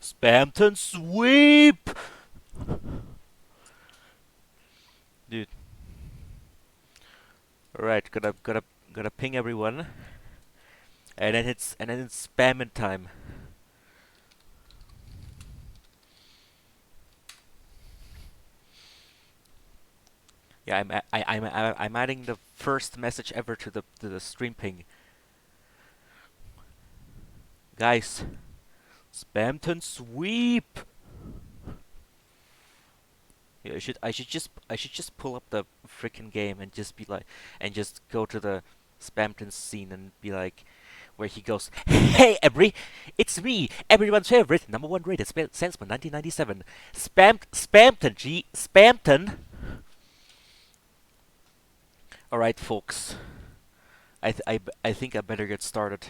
Spamton sweep! Dude. Alright, gotta ping everyone. And then it's spamming time. Yeah, I'm adding the first message ever to the stream ping. Guys, Spamton sweep! Yeah, I should just pull up the freaking game and just be like, and just go to the Spamton scene and be like, where he goes, "Hey, every, it's me, everyone's favorite, number one rated salesman, 1997, Spamton." All right, folks, I think I better get started.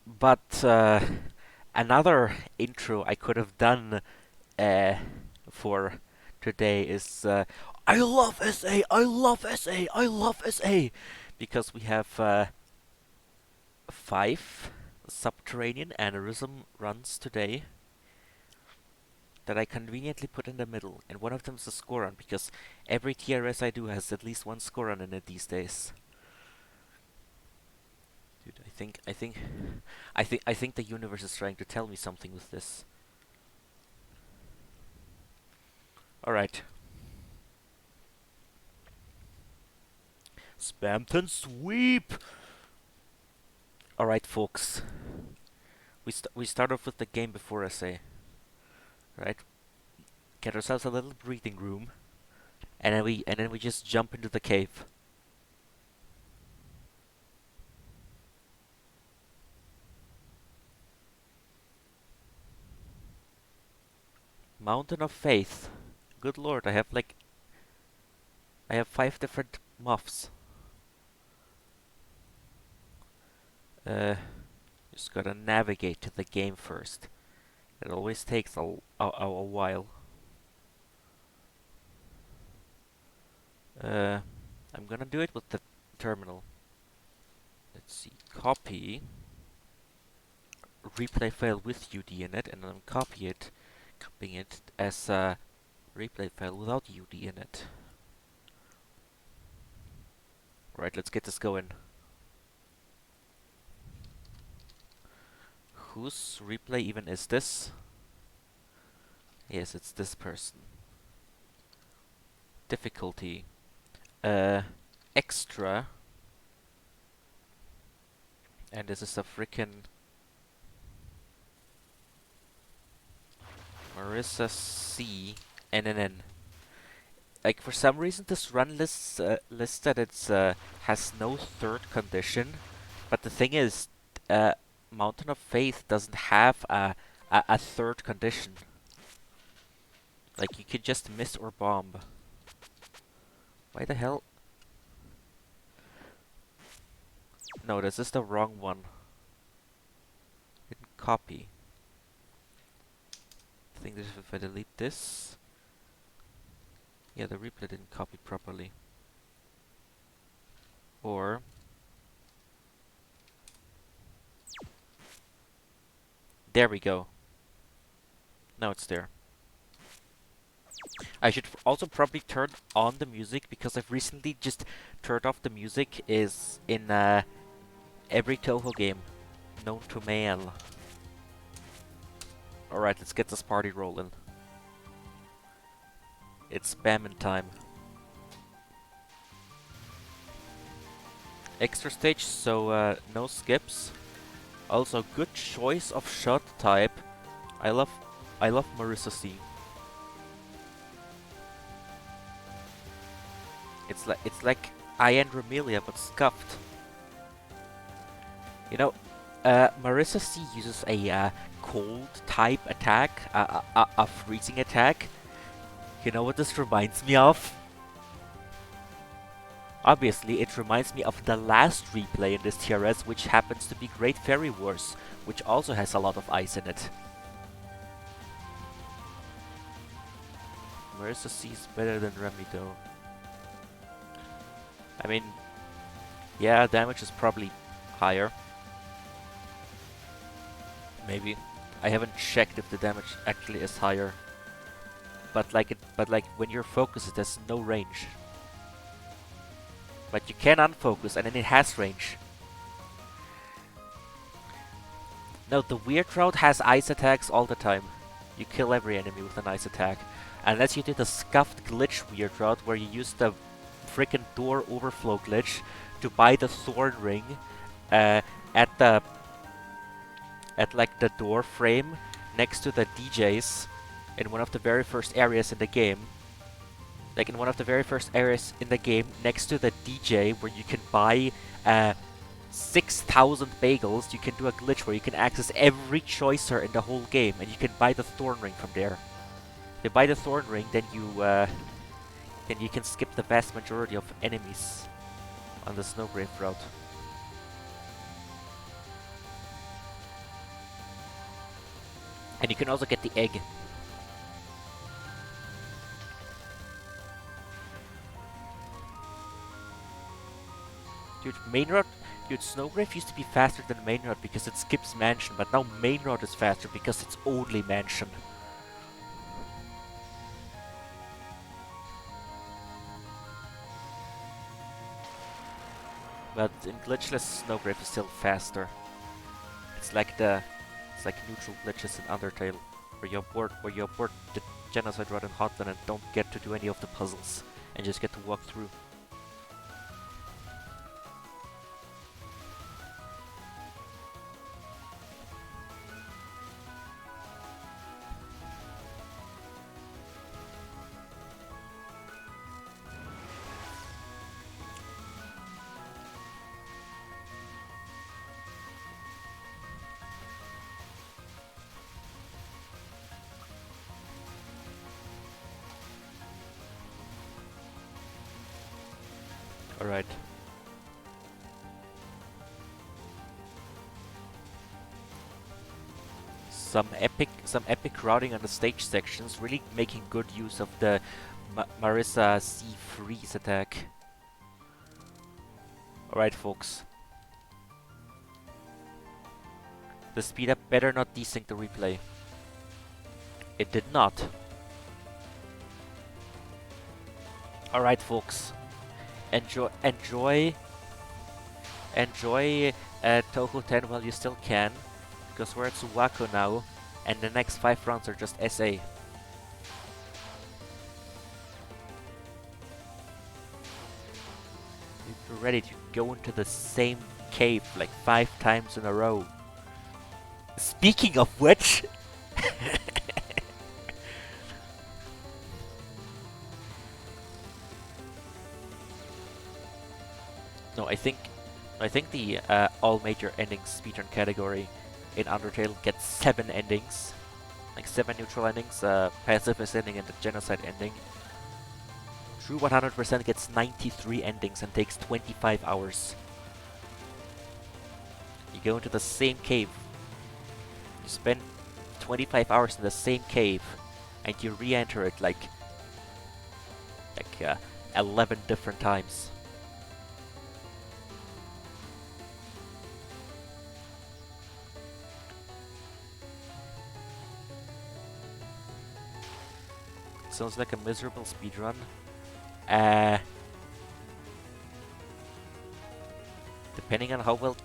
But another intro I could have done uh, for today is I love SA, I love SA, I love SA, because we have 5 subterranean aneurysm runs today that I conveniently put in the middle, and one of them is a score run because every TRS I do has at least one score run in it these days. Dude, I think the universe is trying to tell me something with this. All right. Spamton sweep. All right, folks. We start off with the game before SA. Right? Get ourselves a little breathing room, and then we just jump into the cave. Mountain of Faith. Good lord, I have 5 different muffs. Uh, just gotta navigate to the game first. It always takes a while. Uh, I'm gonna do it with the terminal. Let's see, copy replay file with UD in it, and then copying it as a replay file without UD in it. Right, let's get this going. Whose replay even is this? Yes, it's this person. Difficulty. Uh, Extra. And this is a frickin' Marissa C. NNN. Like, for some reason this run lists that it's has no third condition, but the thing is, Mountain of Faith doesn't have a third condition. Like, you could just miss or bomb. Why the hell? No, this is the wrong one. Didn't copy. I think that if I delete this, yeah, the replay didn't copy properly. Or there we go. Now it's there. I should also probably turn on the music because I've recently just turned off the music is in every Touhou game known to man. Alright, let's get this party rolling. It's spamming time. Extra stage, so no skips. Also, good choice of shot type. I love Marissa C. It's like Ian Romelia but scuffed. You know, Marissa C uses a cold type attack, a freezing attack. You know what this reminds me of? Obviously, it reminds me of the last replay in this TRS, which happens to be Great Fairy Wars, which also has a lot of ice in it. Marissa C is better than Remy though. I mean, Yeah, damage is probably higher. Maybe. I haven't checked if the damage actually is higher. But like when you're focused, it has no range. But you can unfocus, and then it has range. No, the weird route has ice attacks all the time. You kill every enemy with an ice attack. Unless you do the scuffed glitch weird route where you use the freaking door overflow glitch to buy the thorn ring uh, at the like the door frame next to the DJs in one of the very first areas in the game. Like in one of the very first areas in the game next to the DJ where you can buy 6,000 bagels, you can do a glitch where you can access every choicer in the whole game, and you can buy the thorn ring from there. If you buy the thorn ring, then you can skip the vast majority of enemies on the Snowgrave route. And you can also get the egg. Dude, main road. Dude, Snowgrave used to be faster than main road because it skips mansion, but now main road is faster because it's only mansion. But in glitchless, Snowgrave is still faster. It's like neutral glitches in Undertale, where you abort the genocide run in Hotland and don't get to do any of the puzzles, and just get to walk through. Alright. Some epic routing on the stage sections, really making good use of the Marissa C freeze attack. Alright, folks. The speed up better not desync the replay. It did not. Alright, folks. Enjoy Touhou 10 while you still can, because we're at Suwako now, and the next 5 rounds are just SA. You're ready to go into the same cave like 5 times in a row. Speaking of which... No, I think the all major endings speedrun category in Undertale gets 7 endings, like 7 neutral endings, pacifist ending and the genocide ending. True 100% gets 93 endings and takes 25 hours. You go into the same cave. You spend 25 hours in the same cave, and you re-enter it like 11 different times. Sounds like a miserable speedrun. Depending on how well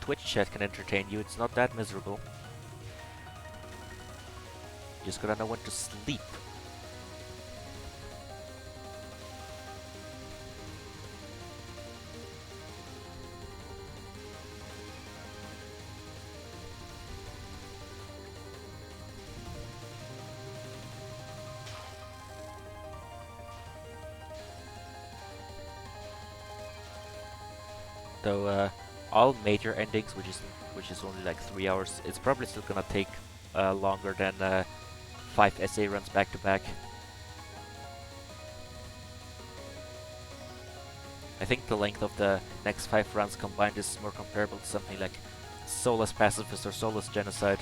Twitch chat can entertain you, it's not that miserable. You just gotta know when to sleep. Though all major endings, which is only like 3 hours, it's probably still gonna take longer than 5 SA runs back to back. I think the length of the next 5 runs combined is more comparable to something like Soulless Pacifist or Soulless Genocide.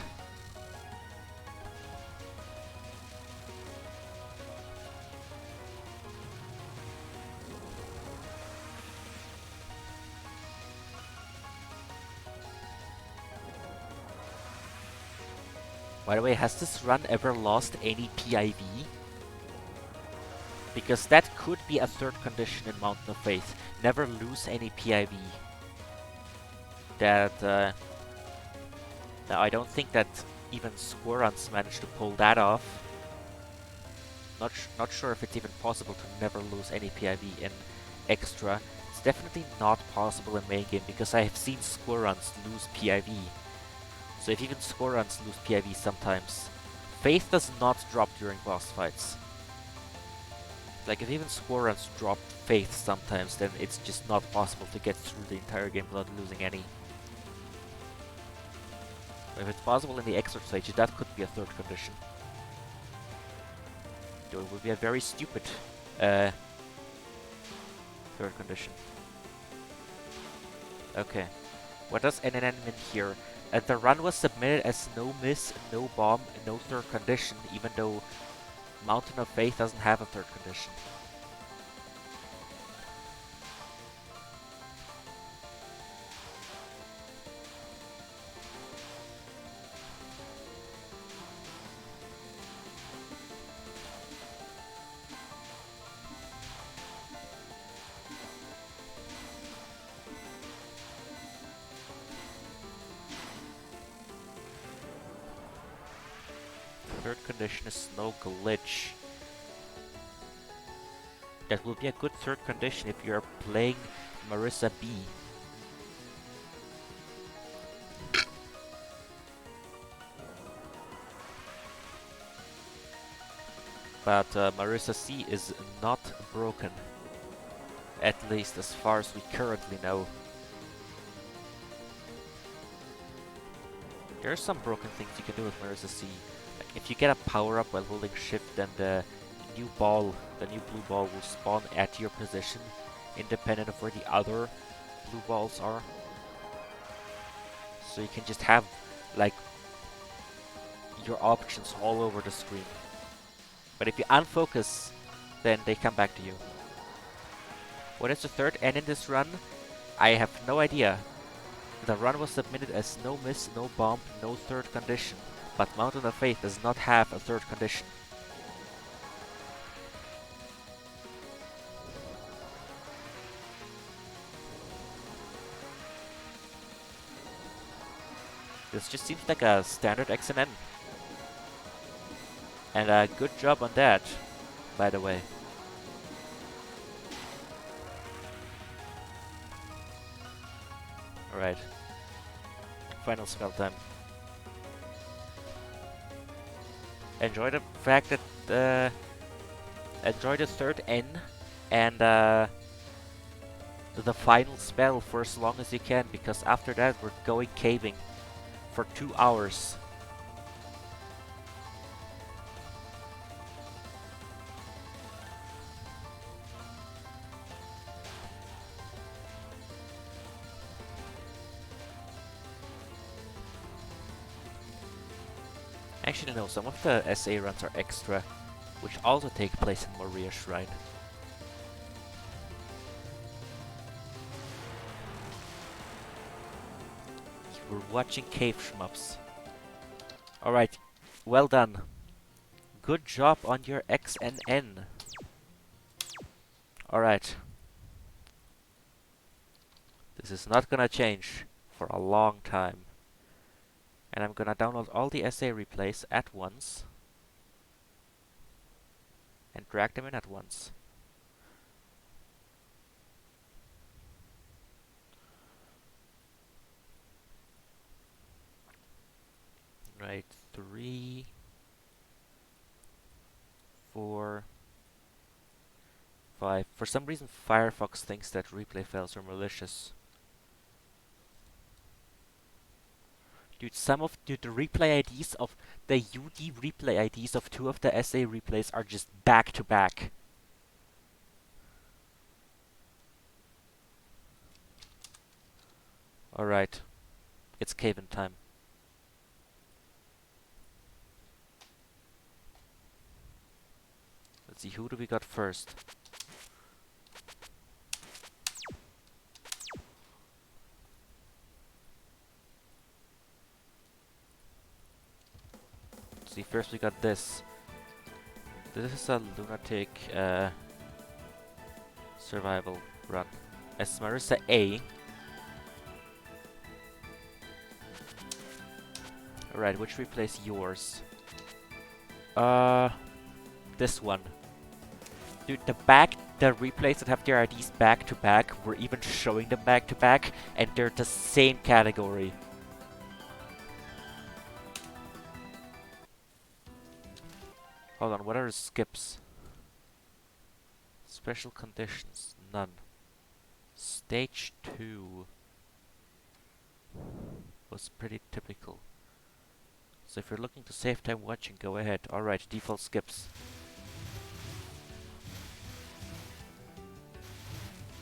By the way, has this run ever lost any PIV? Because that could be a third condition in Mountain of Faith. Never lose any PIV. That, now I don't think that even Squirrels managed to pull that off. Not sure if it's even possible to never lose any PIV in Extra. It's definitely not possible in main game because I have seen Squirrels lose PIV. So if even Squirrels lose PIV sometimes, Faith does not drop during boss fights. Like if even Squirrels drop Faith sometimes, then it's just not possible to get through the entire game without losing any. If it's possible in the Extra stage, that could be a third condition. Though it would be a very stupid third condition. Okay. What does NNN mean here? The run was submitted as no miss, no bomb, no third condition, even though Mountain of Faith doesn't have a third condition. Third condition is no glitch. That will be a good third condition if you're playing Marissa B. But Marissa C is not broken. At least as far as we currently know. There are some broken things you can do with Marissa C. Like if you get a power up while holding shift, then the new ball, the new blue ball will spawn at your position, independent of where the other blue balls are. So you can just have like your options all over the screen. But if you unfocus, then they come back to you. What is the third N in this run? I have no idea. The run was submitted as no miss, no bomb, no third condition. But Mountain of Faith does not have a third condition. This just seems like a standard XNN. And a good job on that, by the way. Alright. Final spell time. Enjoy the fact that enjoy the third N and the final spell for as long as you can, because after that we're going caving for 2 hours. Actually no, some of the SA runs are extra, which also take place in Moria Shrine. We're watching cave shmups. Alright, well done. Good job on your XNN. Alright. This is not gonna change for a long time. And I'm gonna download all the SA replays at once. And drag them in at once. Right, 3, 4, 5. For some reason Firefox thinks that replay files are malicious. Dude, some of the replay IDs of the UD replay IDs of 2 of the SA replays are just back to back. Alright. It's cave-in time. Let's see, who do we got first? See, first we got this. This is a lunatic survival run. As Marissa A. Alright, which replace yours? This one. Dude, the replays that have their IDs back to back, we're even showing them back to back, and they're the same category. Hold on, what are the skips? Special conditions, none. Stage 2 was pretty typical. So if you're looking to save time watching, go ahead. Alright, default skips.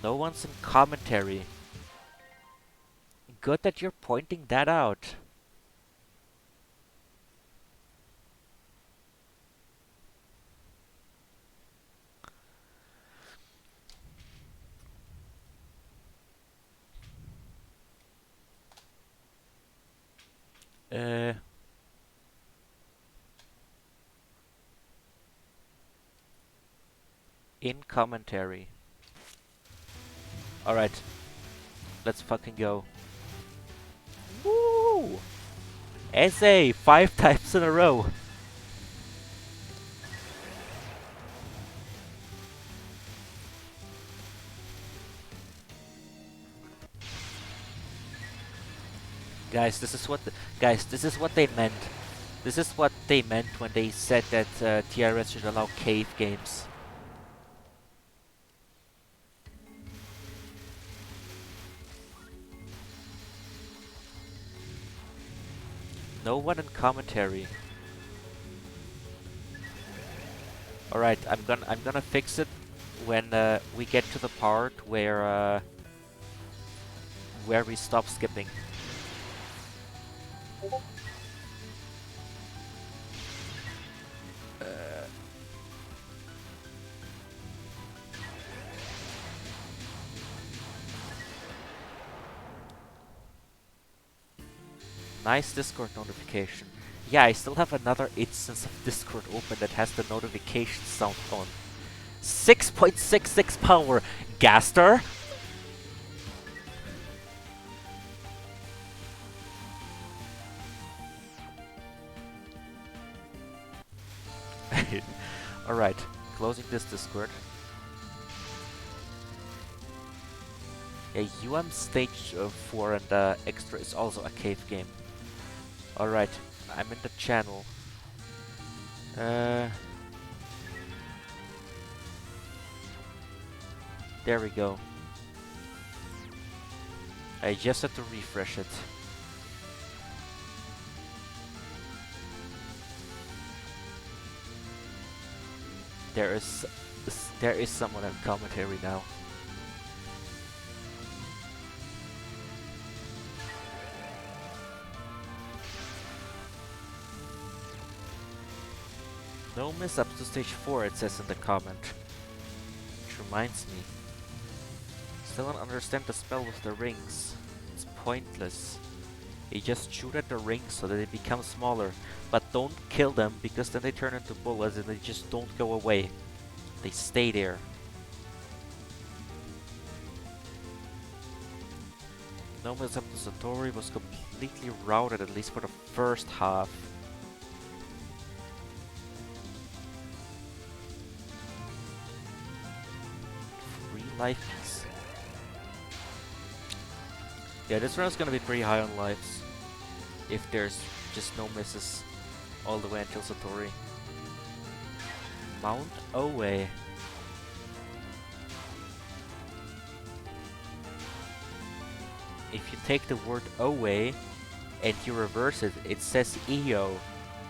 No one's in commentary. Good that you're pointing that out. In commentary. Alright. Let's fucking go. Woo! SA 5 times in a row. Guys, this is what they meant. This is what they meant when they said that TRS should allow cave games. No one in commentary. Alright, I'm gonna fix it when we get to the part where we stop skipping. Nice Discord notification. Yeah, I still have another instance of Discord open that has the notification sound on. 6.66 power, Gaster. Alright, closing this Discord. Yeah, UM stage 4 and extra is also a cave game. Alright, I'm in the channel. There we go. I just had to refresh it. There is someone in commentary now. No miss-ups to stage 4, it says in the comment. Which reminds me. Still don't understand the spell with the rings. It's pointless. You just shoot at the rings so that they become smaller. But don't kill them, because then they turn into bullets and they just don't go away. They stay there. No miss-up to Satori was completely routed, at least for the first half. Life piece. Yeah, this round's gonna be pretty high on lives. If there's just no misses all the way until Satori. Mount Owe. If you take the word Owe and you reverse it, it says EO,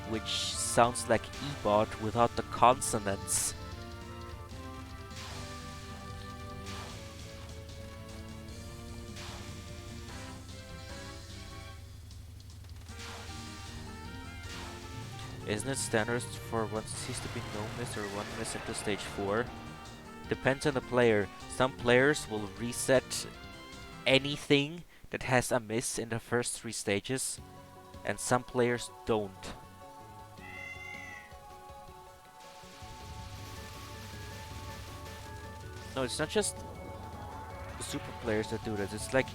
which sounds like Ebot without the consonants. Isn't it standard for one cease to be no miss or one miss into stage 4? Depends on the player. Some players will reset anything that has a miss in the first 3 stages, and some players don't. No, it's not just super players that do that. It's like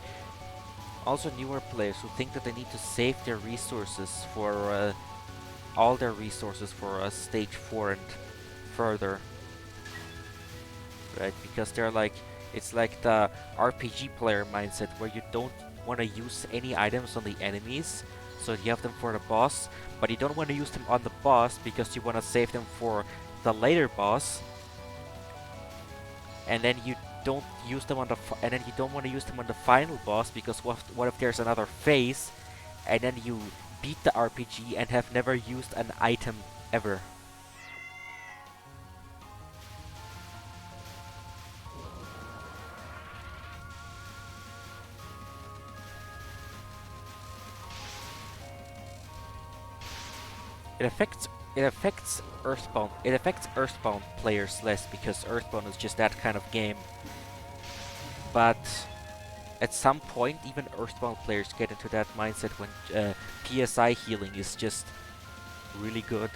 also newer players who think that they need to save their resources for all their resources for stage 4 and further, right? Because they're like, it's like the RPG player mindset where you don't want to use any items on the enemies, so you have them for the boss, but you don't want to use them on the boss because you want to save them for the later boss, and then you don't use them on the and then you don't want to use them on the final boss because what if there's another phase, and then you beat the RPG and have never used an item ever. It affects Earthbound players less because Earthbound is just that kind of game. But at some point, even Earthbound players get into that mindset when PSI healing is just really good,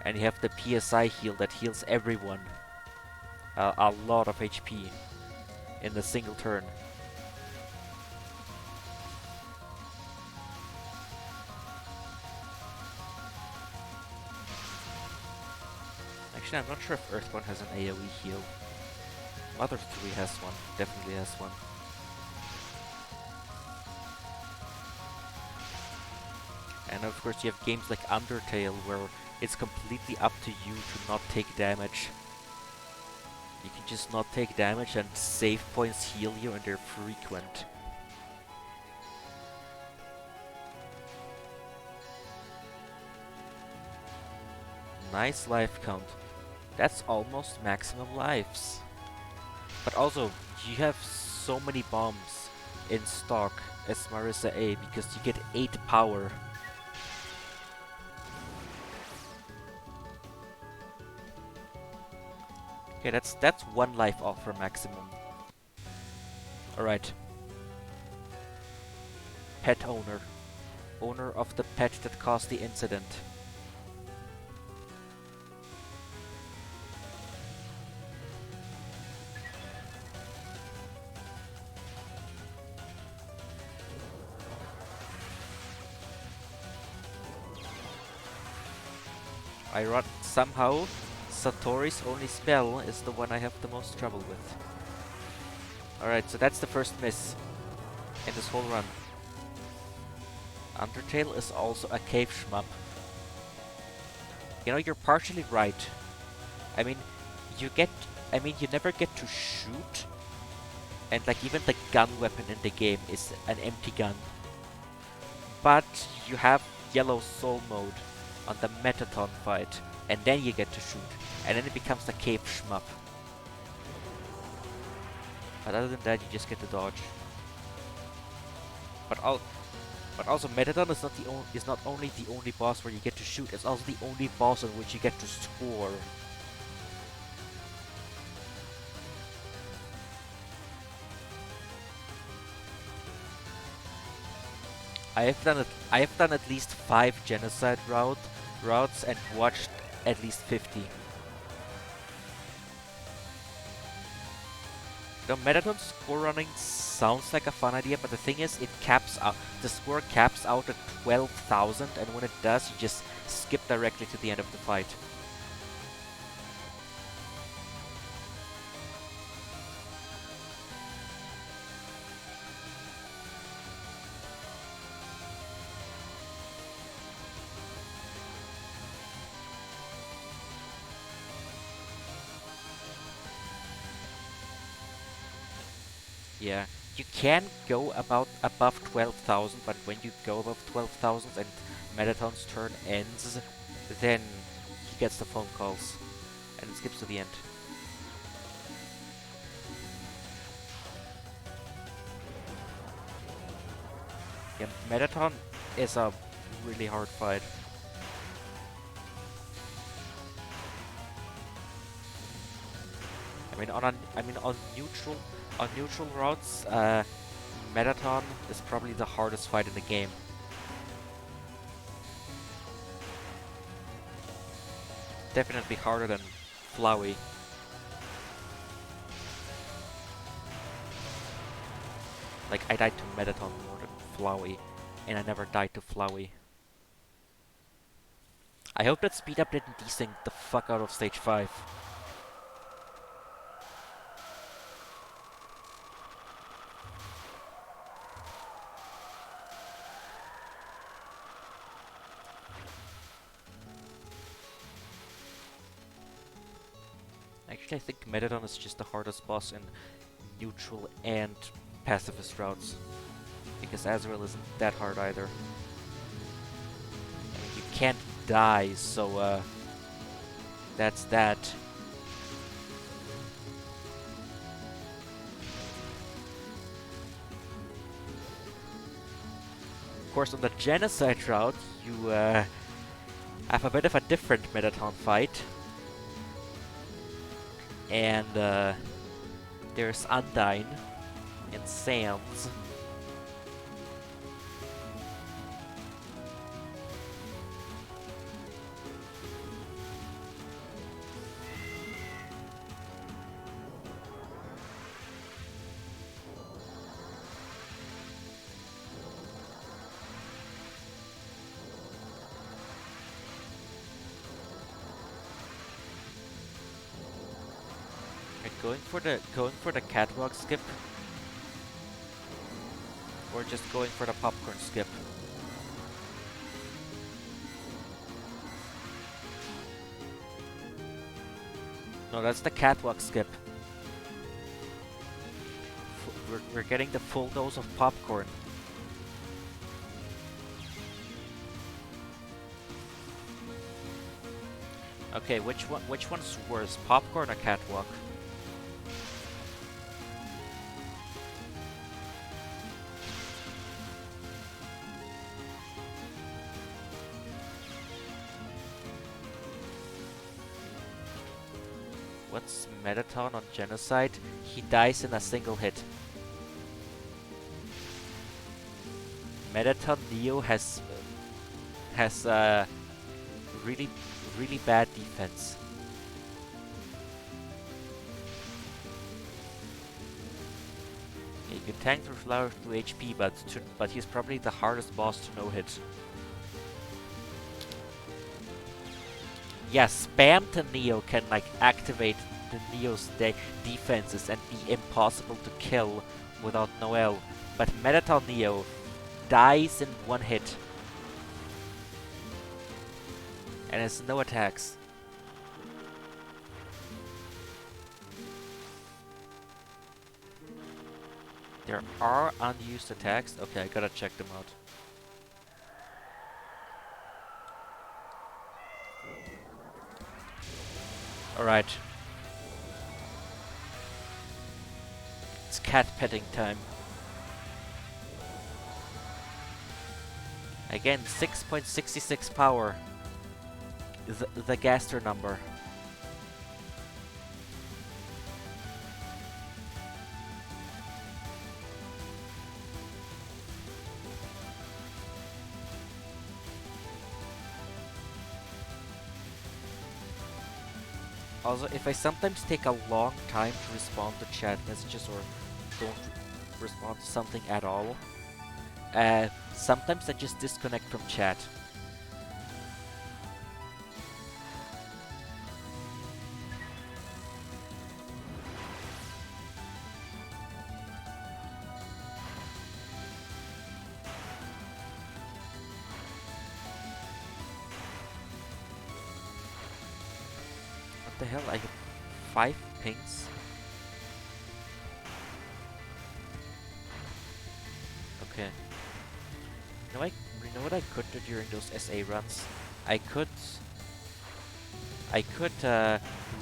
and you have the PSI heal that heals everyone a lot of HP in a single turn. Actually, I'm not sure if Earthbound has an AoE heal. Mother 3 has one, definitely has one. And of course you have games like Undertale where it's completely up to you to not take damage. You can just not take damage and save points heal you and they're frequent. Nice life count. That's almost maximum lives. But also, you have so many bombs in stock as Marissa A because you get 8 power. Okay, that's 1 life off from maximum. Alright. Pet owner. Owner of the pet that caused the incident. Somehow, Satori's only spell is the one I have the most trouble with. Alright, so that's the first miss in this whole run. Undertale is also a cave shmup. You know, you're partially right. I mean, you never get to shoot, and like even the gun weapon in the game is an empty gun. But you have yellow soul mode on the Metaton fight, and then you get to shoot, and then it becomes a cave shmup. But other than that, you just get to dodge. But also Metaton is not only the only boss where you get to shoot, it's also the only boss on which you get to score. I have done at least 5 genocide routes and watched at least 50. The Metaton score running sounds like a fun idea, but the thing is, the score caps out at 12,000, and when it does, you just skip directly to the end of the fight. Yeah, you can go above 12,000, but when you go above 12,000 and Metaton's turn ends, then he gets the phone calls, and it skips to the end. Yeah, Metaton is a really hard fight. On neutral routes, Metaton is probably the hardest fight in the game. Definitely harder than Flowey. Like, I died to Mettaton more than Flowey, and I never died to Flowey. I hope that speed up didn't desync the fuck out of stage 5. Actually, I think Mettaton is just the hardest boss in neutral and pacifist routes. Because Azrael isn't that hard either. I mean, you can't die, so that's that. Of course, on the Genocide route, you have a bit of a different Mettaton fight. And there's Undyne and Sands. Going for the catwalk skip, or just going for the popcorn skip. No, that's the catwalk skip. We're getting the full dose of popcorn. Okay, which one's worse, popcorn or catwalk? What's Mettaton on Genocide? He dies in a single hit. Mettaton Neo has really bad defense. Yeah, you can tank through Flower through HP, but he's probably the hardest boss to no hit. Yeah, spam to Neo can like activate the Neo's defenses and be impossible to kill without Noel. But Mettaton Neo dies in one hit and has no attacks. There are unused attacks. Okay, I gotta check them out. Alright. It's cat petting time. Again, 6.66 power. The Gaster number. Also, if I sometimes take a long time to respond to chat messages or don't respond to something at all, sometimes I just disconnect from chat. What the hell? I get 5 pings? Okay. You know what I could do during those SA runs? I could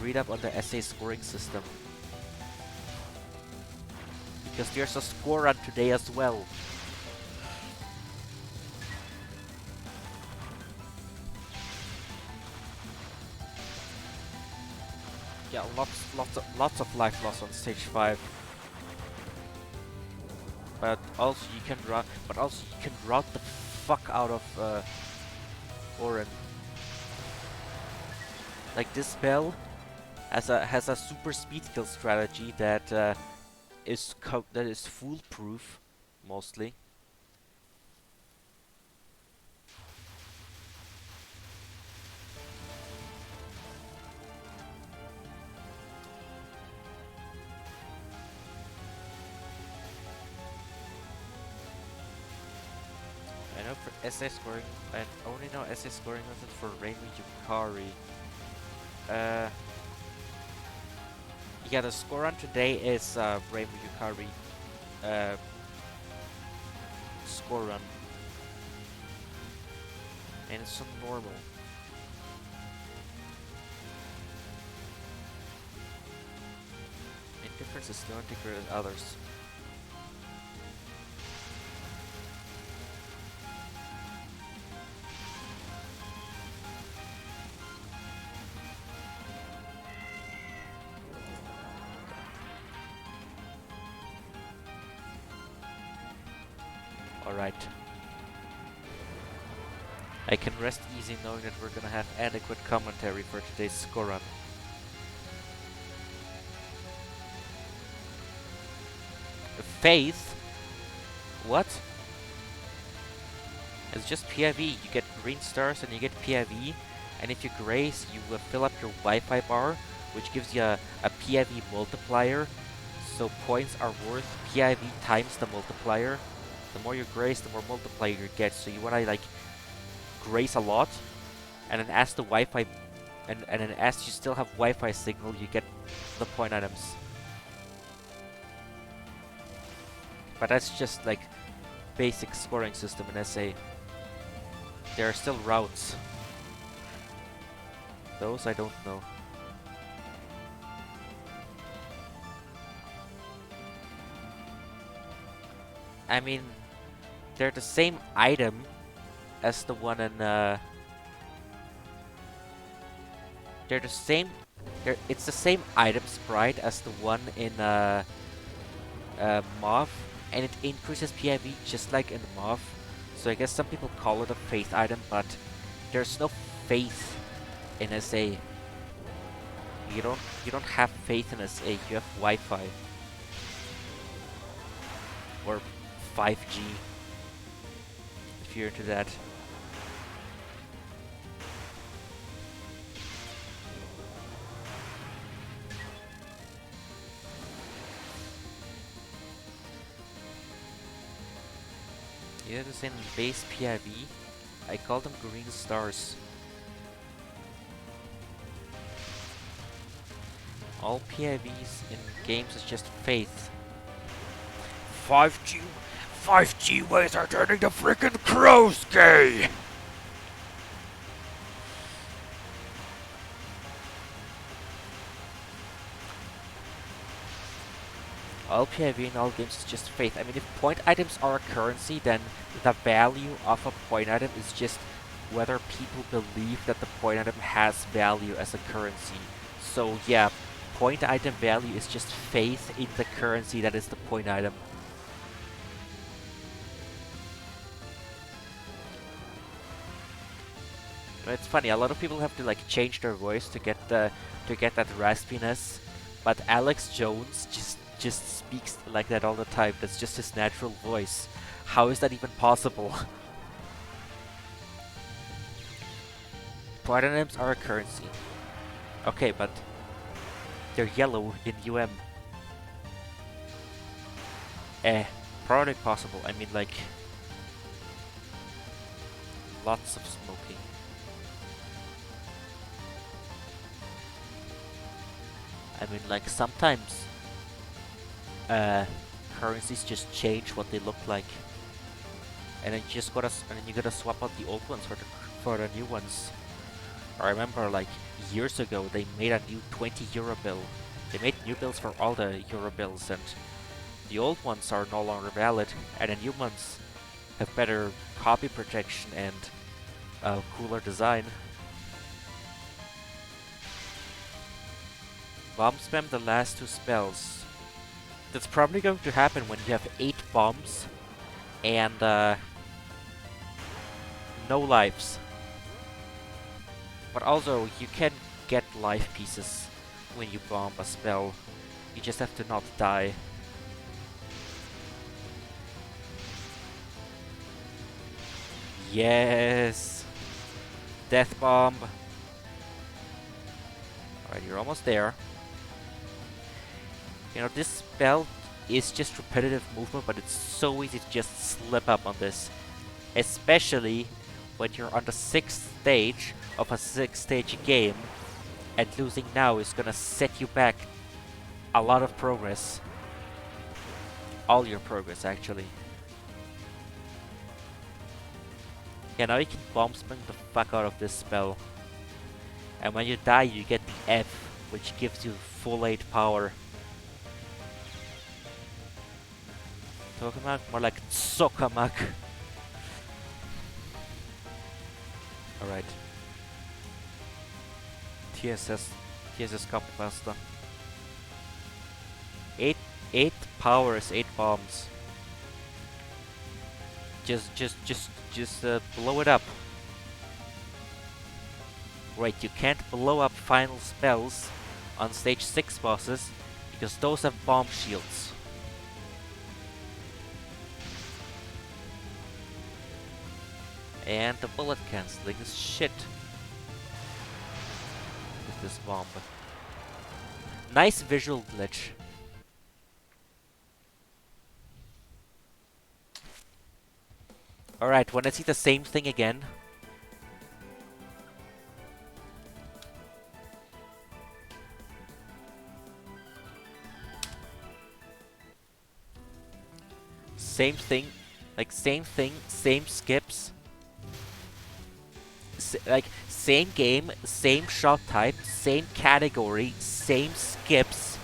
read up on the SA scoring system. Because there's a score run today as well. Yeah, lots of life loss on stage 5. But also you can route the fuck out of Orin. Like, this spell has a super speed kill strategy that is foolproof mostly. I know for essay scoring, I only know essay scoring method for Rainbow Yukari. Uh, yeah, the score run today is Rainbow Yukari uh, score run, and it's on normal. Indifference is not integrated with others. Alright. I can rest easy knowing that we're gonna have adequate commentary for today's score run. Faith? What? It's just PIV. You get green stars and you get PIV, and if you grace, you fill up your Wi-Fi bar, which gives you a PIV multiplier. So points are worth PIV times the multiplier. The more you grace, the more multiplier you get. So you wanna like grace a lot, and then as the Wi-Fi, and then as you still have Wi-Fi signal, you get the point items. But that's just like basic scoring system in SA. There are still routes. Those I don't know. I mean, they're the same item as the one in they're the same. It's the same item sprite as the one in MOV, and it increases PIV just like in MOV. So I guess some people call it a faith item, but there's no faith in SA. You don't have faith in SA. You have Wi-Fi or 5G if you're into that. Yeah, the same base PIV. I call them green stars. All PIVs in games is just faith. 5G ways are turning the frickin' crows gay! All PIV in all games is just faith. I mean, if point items are a currency, then the value of a point item is just whether people believe that the point item has value as a currency. So yeah, point item value is just faith in the currency that is the point item. It's funny, a lot of people have to like change their voice to get that raspiness, but Alex Jones just speaks like that all the time. That's just his natural voice. How is that even possible? Point items are a currency. Okay, but they're yellow in UM. Probably possible. I mean, like, lots of smoking. I mean, like, sometimes currencies just change what they look like, and then you gotta swap out the old ones for the new ones. I remember, like, years ago, they made a new 20 euro bill. They made new bills for all the euro bills, and the old ones are no longer valid, and the new ones have better copy protection and cooler design. Bomb spam the last two spells. That's probably going to happen when you have 8 bombs and no lives. But also, you can get life pieces when you bomb a spell. You just have to not die. Yes! Death Bomb! Alright, you're almost there. You know, this spell is just repetitive movement, but it's so easy to just slip up on this. Especially when you're on the 6th stage of a 6-stage game, and losing now is gonna set you back a lot of progress. All your progress, actually. Yeah, now you can bomb spring the fuck out of this spell. And when you die, you get the F, which gives you full 8 power. Tokamak? More like Sokamak. Alright. TSS Copy Master. 8 power is 8 bombs. Just blow it up. Right, you can't blow up final spells on stage 6 bosses because those have bomb shields. And the bullet cancelling is shit with this bomb. Nice visual glitch. Alright, when I see the same thing again. Same thing, like same thing, same skips. Like same game, same shot type, same category, same skips.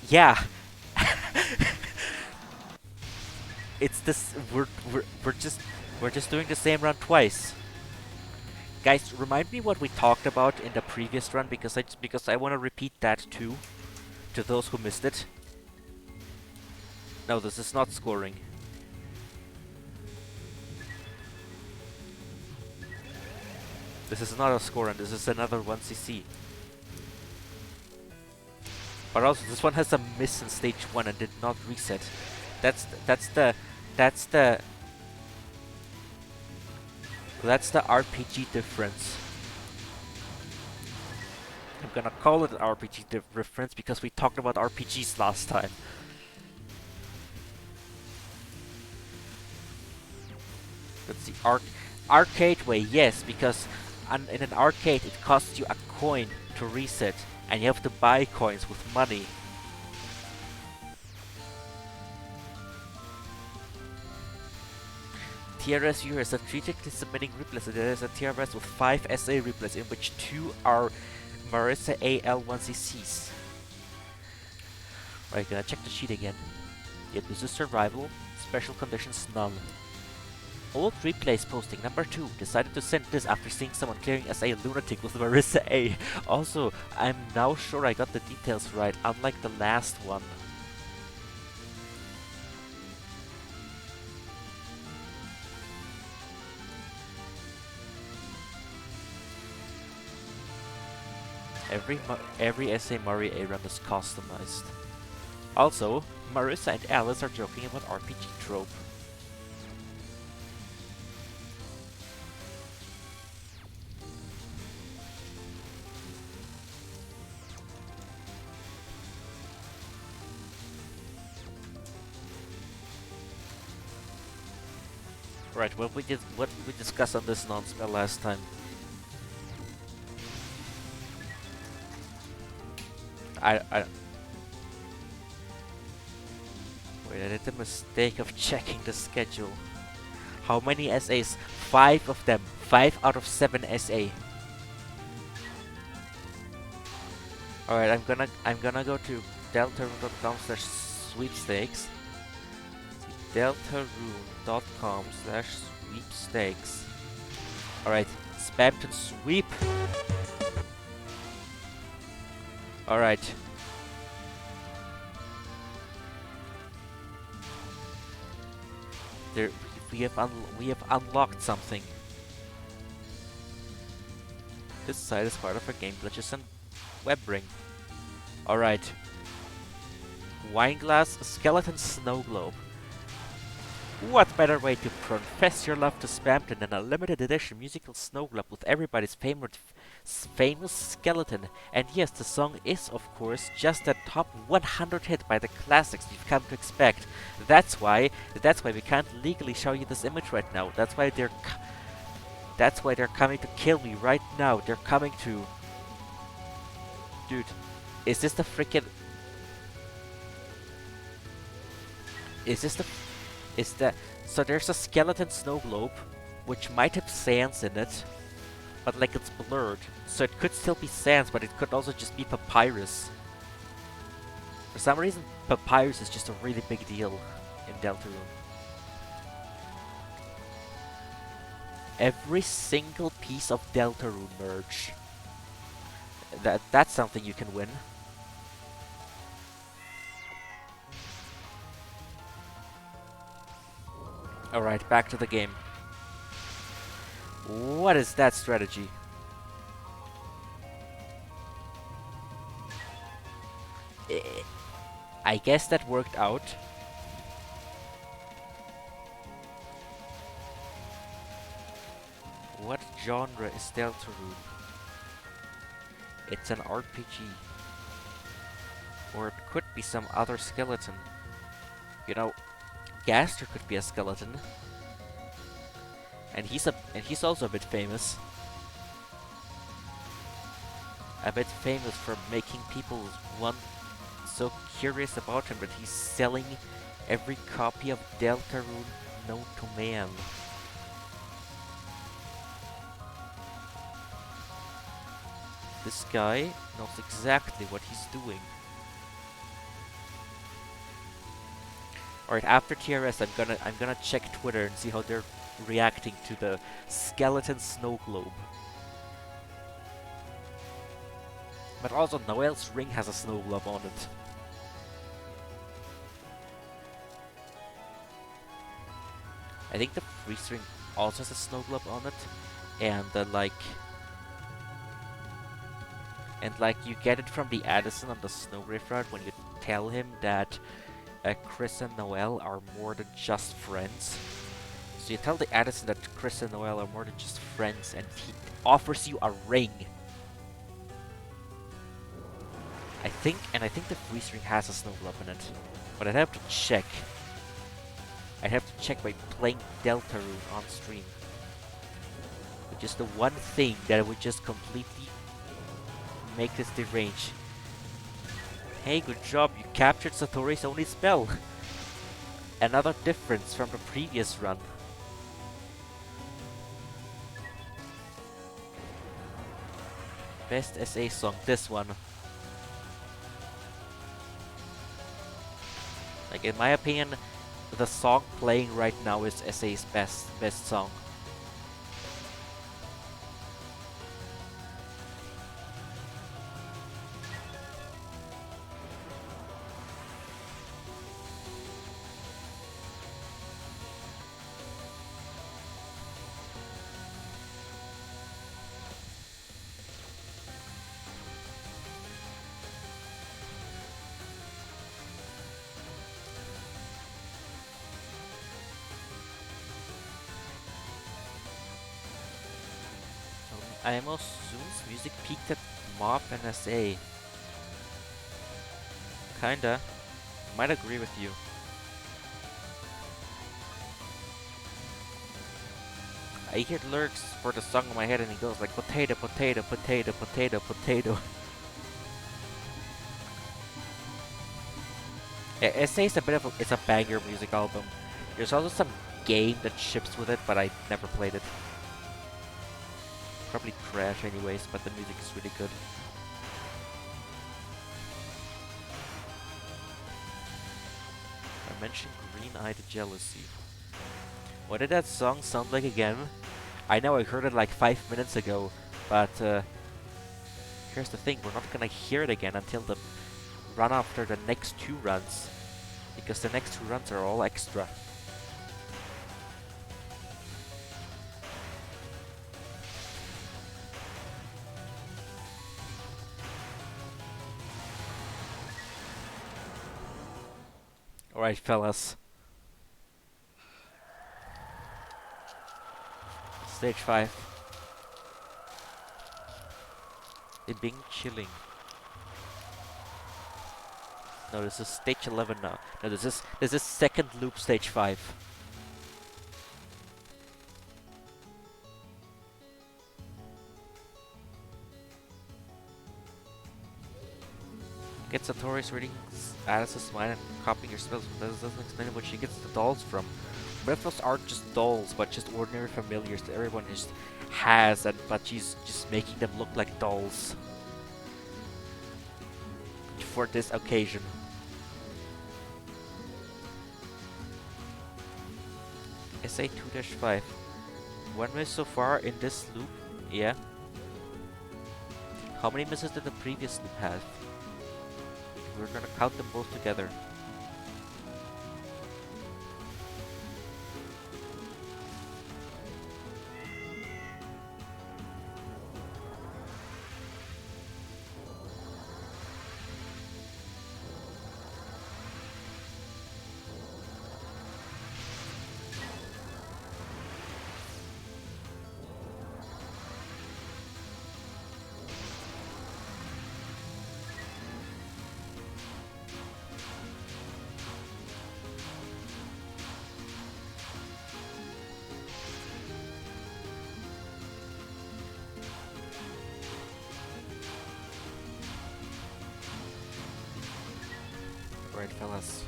Yeah. It's this. We're just doing the same run twice. Guys, remind me what we talked about in the previous run because I want to repeat that too, to those who missed it. No, this is not scoring. This is not a score, and this is another 1cc. But also, this one has a miss in stage 1 and did not reset. That's the RPG difference. I'm gonna call it an RPG difference because we talked about RPGs last time. That's the arcade way, yes, because in an arcade it costs you a coin to reset, and you have to buy coins with money. TRS viewer is strategically submitting replays. There is a TRS with 5 SA replays, in which 2 are Marissa AL1CCs. Right, gonna check the sheet again. Yep, this is survival. Special conditions none. Old replays posting number 2. Decided to send this after seeing someone clearing SA Lunatic with Marissa A. Also, I'm now sure I got the details right, unlike the last one. Every SA Murray A run is customized. Also, Marissa and Alice are joking about RPG trope. Right, what did we discuss on this non-spell last time? I wait, I did the mistake of checking the schedule. How many SAs? 5 of them. 5 out of 7 SA. Alright, I'm gonna go to deltarune.com/sweepstakes. deltarune.com/sweepstakes. Alright, spam to sweep. Alright. There, we have unlocked something. This site is part of our game glitches and web ring. Alright. Wineglass, skeleton snow globe. What better way to profess your love to spam than a limited edition musical snow globe with everybody's famous skeleton? And yes, the song is, of course, just a top 100 hit by the classics you've come to expect. That's why, that's why we can't legally show you this image right now. That's why they're coming to kill me right now. They're coming to, dude. Is this the freaking? Is this the is that so there's a skeleton snow globe which might have sands in it, but like it's blurred, so it could still be sands, but it could also just be papyrus. For some reason, papyrus is just a really big deal in Deltarune. Every single piece of Deltarune merch. That's something you can win. Alright, back to the game. What is that strategy? I guess that worked out. What genre is Deltarune? It's an RPG. Or it could be some other skeleton. You know, Gaster could be a skeleton. And he's also a bit famous. A bit famous for making people so curious about him that he's selling every copy of Deltarune known to man. This guy knows exactly what he's doing. Alright, after TRS I'm gonna check Twitter and see how they're reacting to the skeleton snow globe. But also Noel's ring has a snow globe on it. I think the freeze ring also has a snow globe on it, and like you get it from the Addison on the Snow Graveyard when you tell him that Chris and Noel are more than just friends. So you tell the Addison that Chris and Noel are more than just friends, and he offers you a ring. I think the freeze ring has a snow globe in it, but I'd have to check. I'd have to check by playing Deltarune on stream, which is the one thing that would just completely make this deranged. Hey, good job, you captured Satori's only spell. Another difference from the previous run. Best SA song, this one. Like, in my opinion, the song playing right now is SA's best song. IMO Zoom's music peaked at MOP and SA. Kinda. Might agree with you. I hear the lyrics for the song in my head and it goes like potato, potato, potato, potato, potato. SA is it's a banger music album. There's also some game that ships with it, but I never played it. Probably trash anyways, but the music is really good. I mentioned Green-Eyed Jealousy. What did that song sound like again? I know I heard it like 5 minutes ago, but here's the thing, we're not gonna hear it again until the run after the next 2 runs, because the next 2 runs are all extra. Alright, fellas. Stage 5. It being chilling. No, this is stage 11 now. No, this is second loop stage 5. Get Satori's reading Alice's mind and copying your spells. That doesn't explain what she gets the dolls from. What if those aren't just dolls, but just ordinary familiars that everyone just has, but she's just making them look like dolls for this occasion? SA 2-5. One miss so far in this loop? Yeah. How many misses did the previous loop have? We're gonna count them both together. Right, fellas.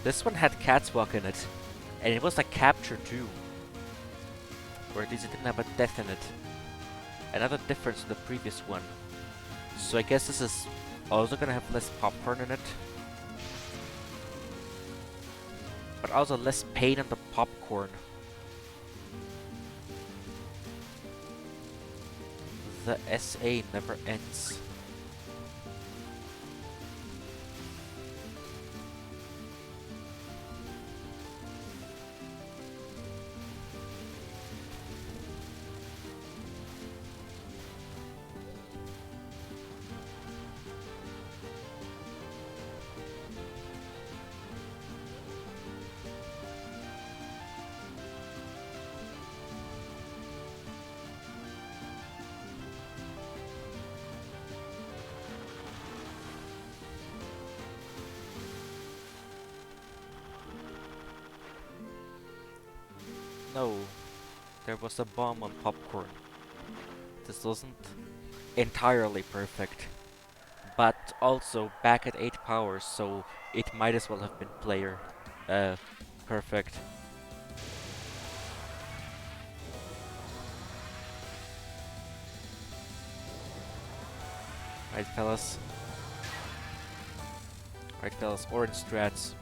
This one had Catswalk in it, and it was like capture too. Or at least it didn't have a death in it. Another difference in the previous one. So I guess this is also gonna have less popcorn in it. But also less pain on the popcorn. The SA never ends. No, there was a bomb on popcorn. This wasn't entirely perfect, but also back at 8 powers, so it might as well have been player perfect. Right, fellas. Right, fellas. Orange strats.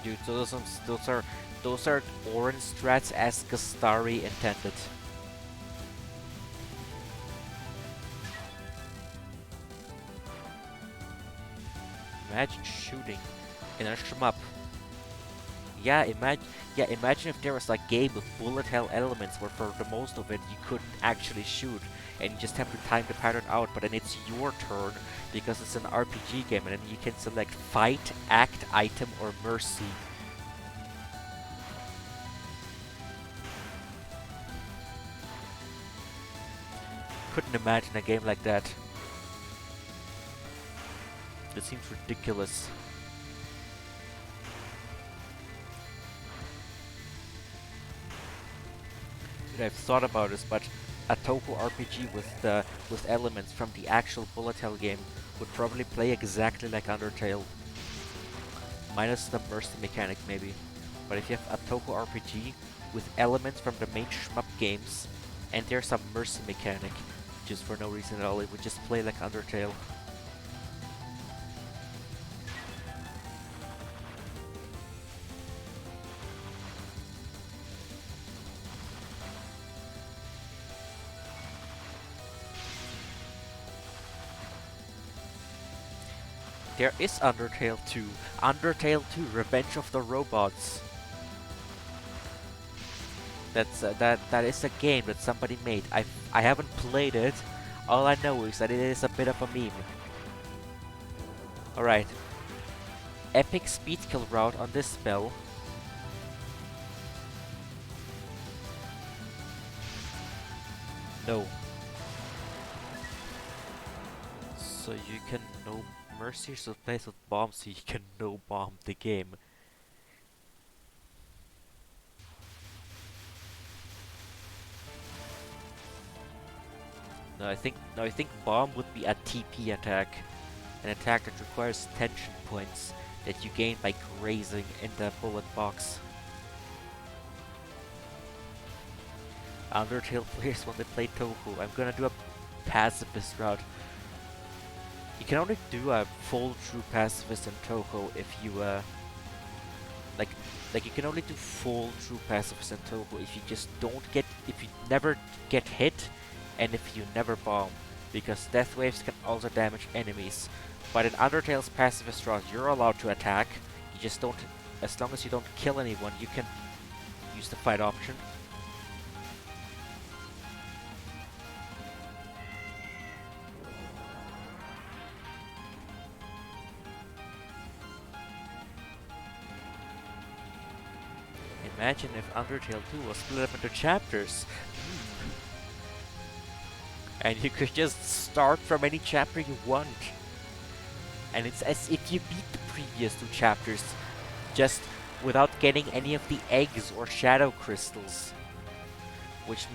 Dude, those are orange strats as Gastari intended. Imagine shooting in a shmup. Yeah, imagine if there was like game with bullet hell elements where for the most of it you couldn't actually shoot and you just have to time the pattern out, but then it's your turn because it's an RPG game and then you can select fight, act, item, or mercy. Couldn't imagine a game like that. It seems ridiculous. I've thought about this, but a Touhou RPG with elements from the actual bullet hell game would probably play exactly like Undertale, minus the mercy mechanic maybe. But if you have a Touhou RPG with elements from the main shmup games, and there's some mercy mechanic, just for no reason at all, it would just play like Undertale. There is Undertale 2. Undertale 2, Revenge of the Robots. That is a game that somebody made. I haven't played it. All I know is that it is a bit of a meme. Alright. Epic speed kill route on this spell. No. So you can no Mercy's replaced with bomb, so you can no bomb the game. No, I think bomb would be a TP attack, an attack that requires tension points that you gain by grazing in the bullet box. Undertale players when they play Touhou. I'm gonna do a pacifist route. You can only do a full true pacifist in Touhou if you like you can only do full true pacifist in Touhou if you just if you never get hit and if you never bomb, because death waves can also damage enemies. But in Undertale's pacifist route, you're allowed to attack. You just don't, as long as you don't kill anyone, you can use the fight option. Imagine if Undertale 2 was split up into chapters. And you could just start from any chapter you want. And it's as if you beat the previous 2 chapters, just without getting any of the eggs or shadow crystals, which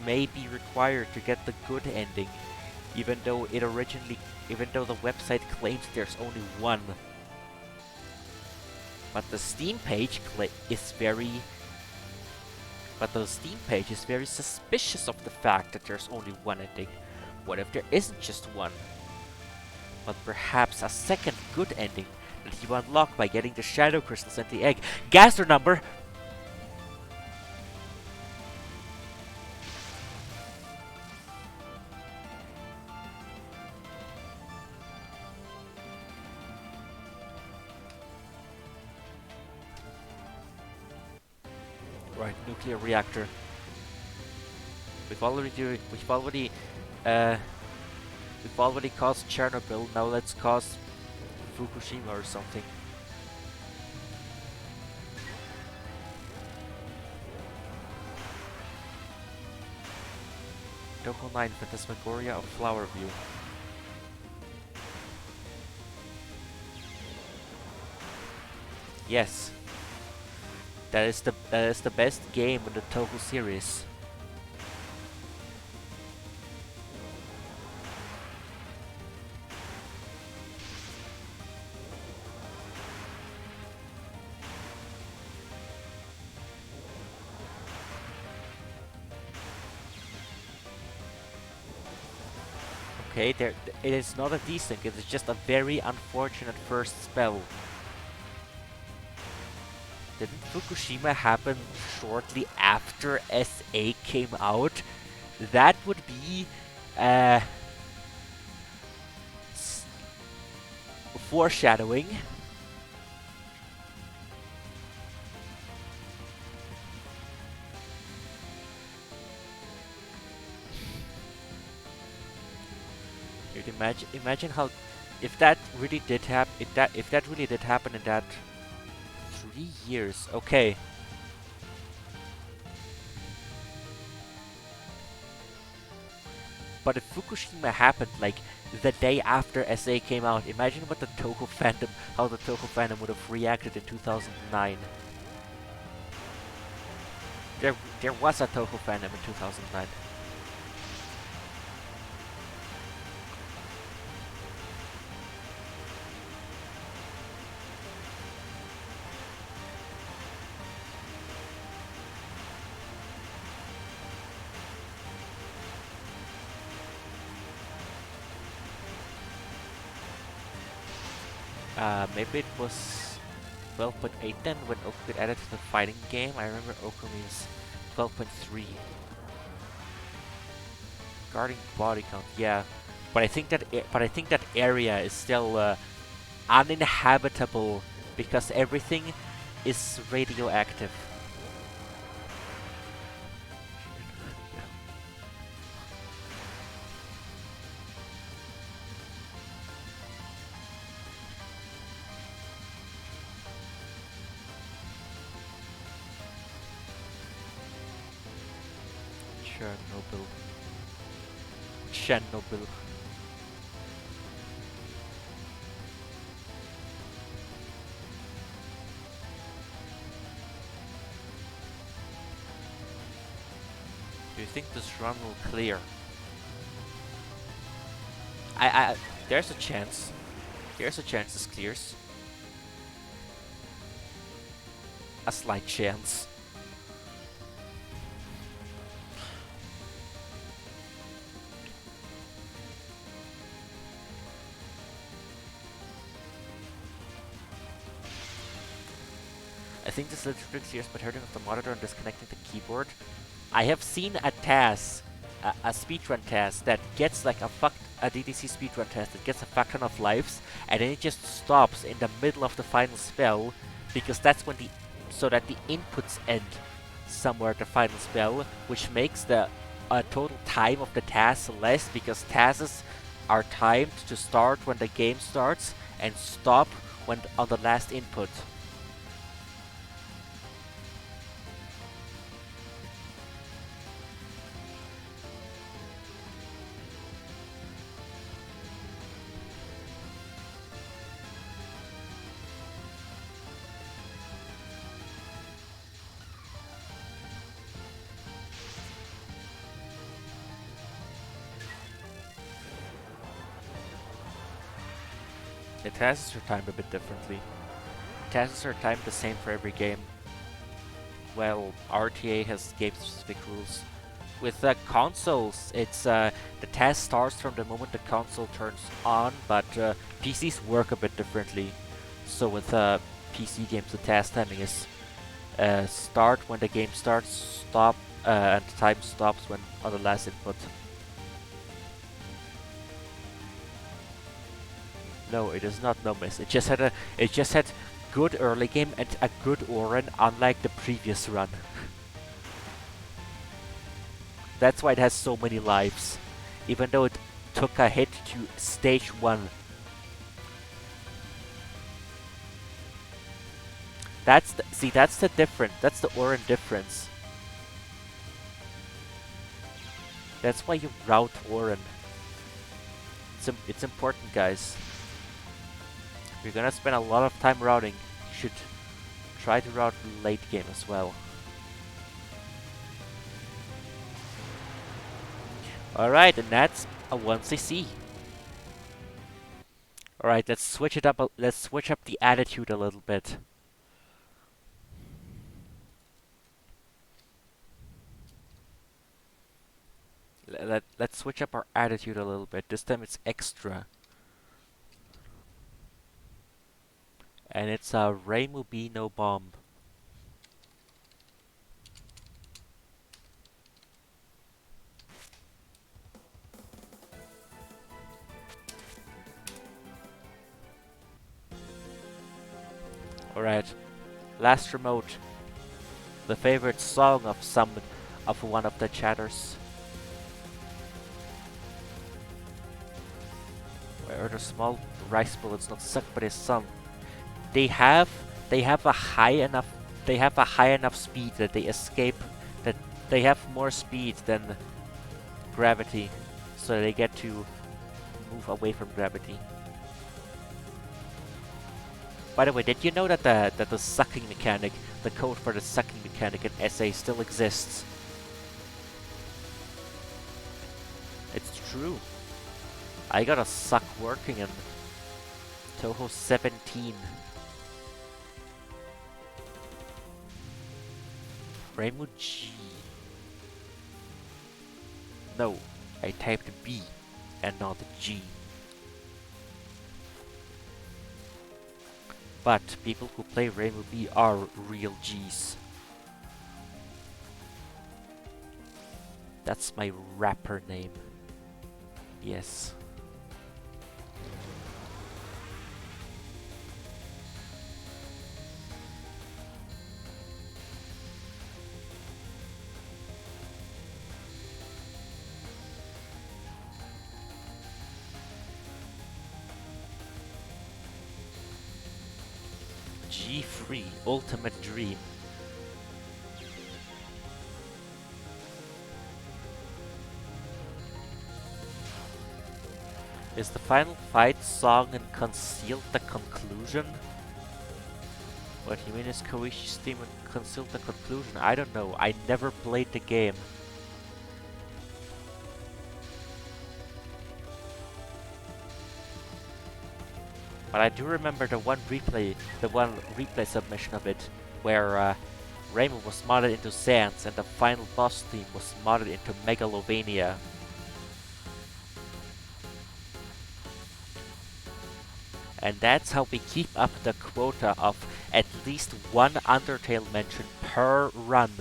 may be required to get the good ending, even though the website claims there's only one. But the Steam page is very suspicious of the fact that there's only one ending. What if there isn't just one, but perhaps a second good ending that you unlock by getting the shadow crystals and the egg? Gaster number! Right, nuclear reactor. We've already caused Chernobyl. Now let's cause Fukushima or something. Touhou 9 Phantasmagoria of Flower View. Yes. That is the best game in the Touhou series. Okay, it is not a desync, it is just a very unfortunate first spell. Didn't Fukushima happen shortly after SA came out? That would be foreshadowing. Imagine how, if that really did happen, if that really did happen in that 3 years. Okay. But if Fukushima happened like the day after SA came out, imagine what how the Touhou fandom would have reacted in 2009. There was a Touhou fandom in 2009. Maybe it was 12.8 then when Okami got added to the fighting game. I remember Okami is 12.3. Guarding body count, yeah. But I think that area is still uninhabitable because everything is radioactive. Chernobyl. Chernobyl. Do you think this run will clear? I there's a chance. There's a chance this clears. A slight chance. I think this literally clears by turning off the monitor and disconnecting the keyboard. I have seen a task, a speedrun task that gets like a DDC speedrun task that gets a fuck ton of lives, and then it just stops in the middle of the final spell, because that's when so that the inputs end somewhere at the final spell, which makes the total time of the task less, because tasks are timed to start when the game starts and stop when on the last input. The tasks are timed a bit differently. Tasks are timed the same for every game. Well, RTA has game-specific rules. With consoles, it's the task starts from the moment the console turns on, but PCs work a bit differently. So with PC games, the task timing is start when the game starts, stop, and the time stops when on the last input. No, it is not no miss. It just had good early game and a good Oren, unlike the previous run. That's why it has so many lives, even though it took a hit to stage 1. That's the difference. That's the Oren difference. That's why you route Oren. It's important, guys. If you're gonna spend a lot of time routing, you should try to route late game as well. Alright, and that's a 1cc. Alright, let's switch it up. Let's switch up the attitude a little bit. Let's switch up our attitude a little bit. This time it's extra. And it's a Reimu B no bomb. Alright, last remote. The favorite song of one of the chatters. Where are the small rice bullets not sucked by the sun? They have a high enough speed that they escape, that they have more speed than gravity, so they get to move away from gravity. By the way, did you know that the sucking mechanic, the code for the sucking mechanic in SA still exists? It's true. I got a suck working in Touhou 17. Reimu G. No, I typed B and not G. But people who play Reimu B are real Gs. That's my rapper name. Yes. G3 Ultimate Dream. Is the final fight song and Concealed the conclusion? What you mean is Koishi's theme and Concealed the conclusion? I don't know. I never played the game. But I do remember the one replay submission of it, where Raymond was modded into Sans and the final boss theme was modded into Megalovania. And that's how we keep up the quota of at least one Undertale mention per run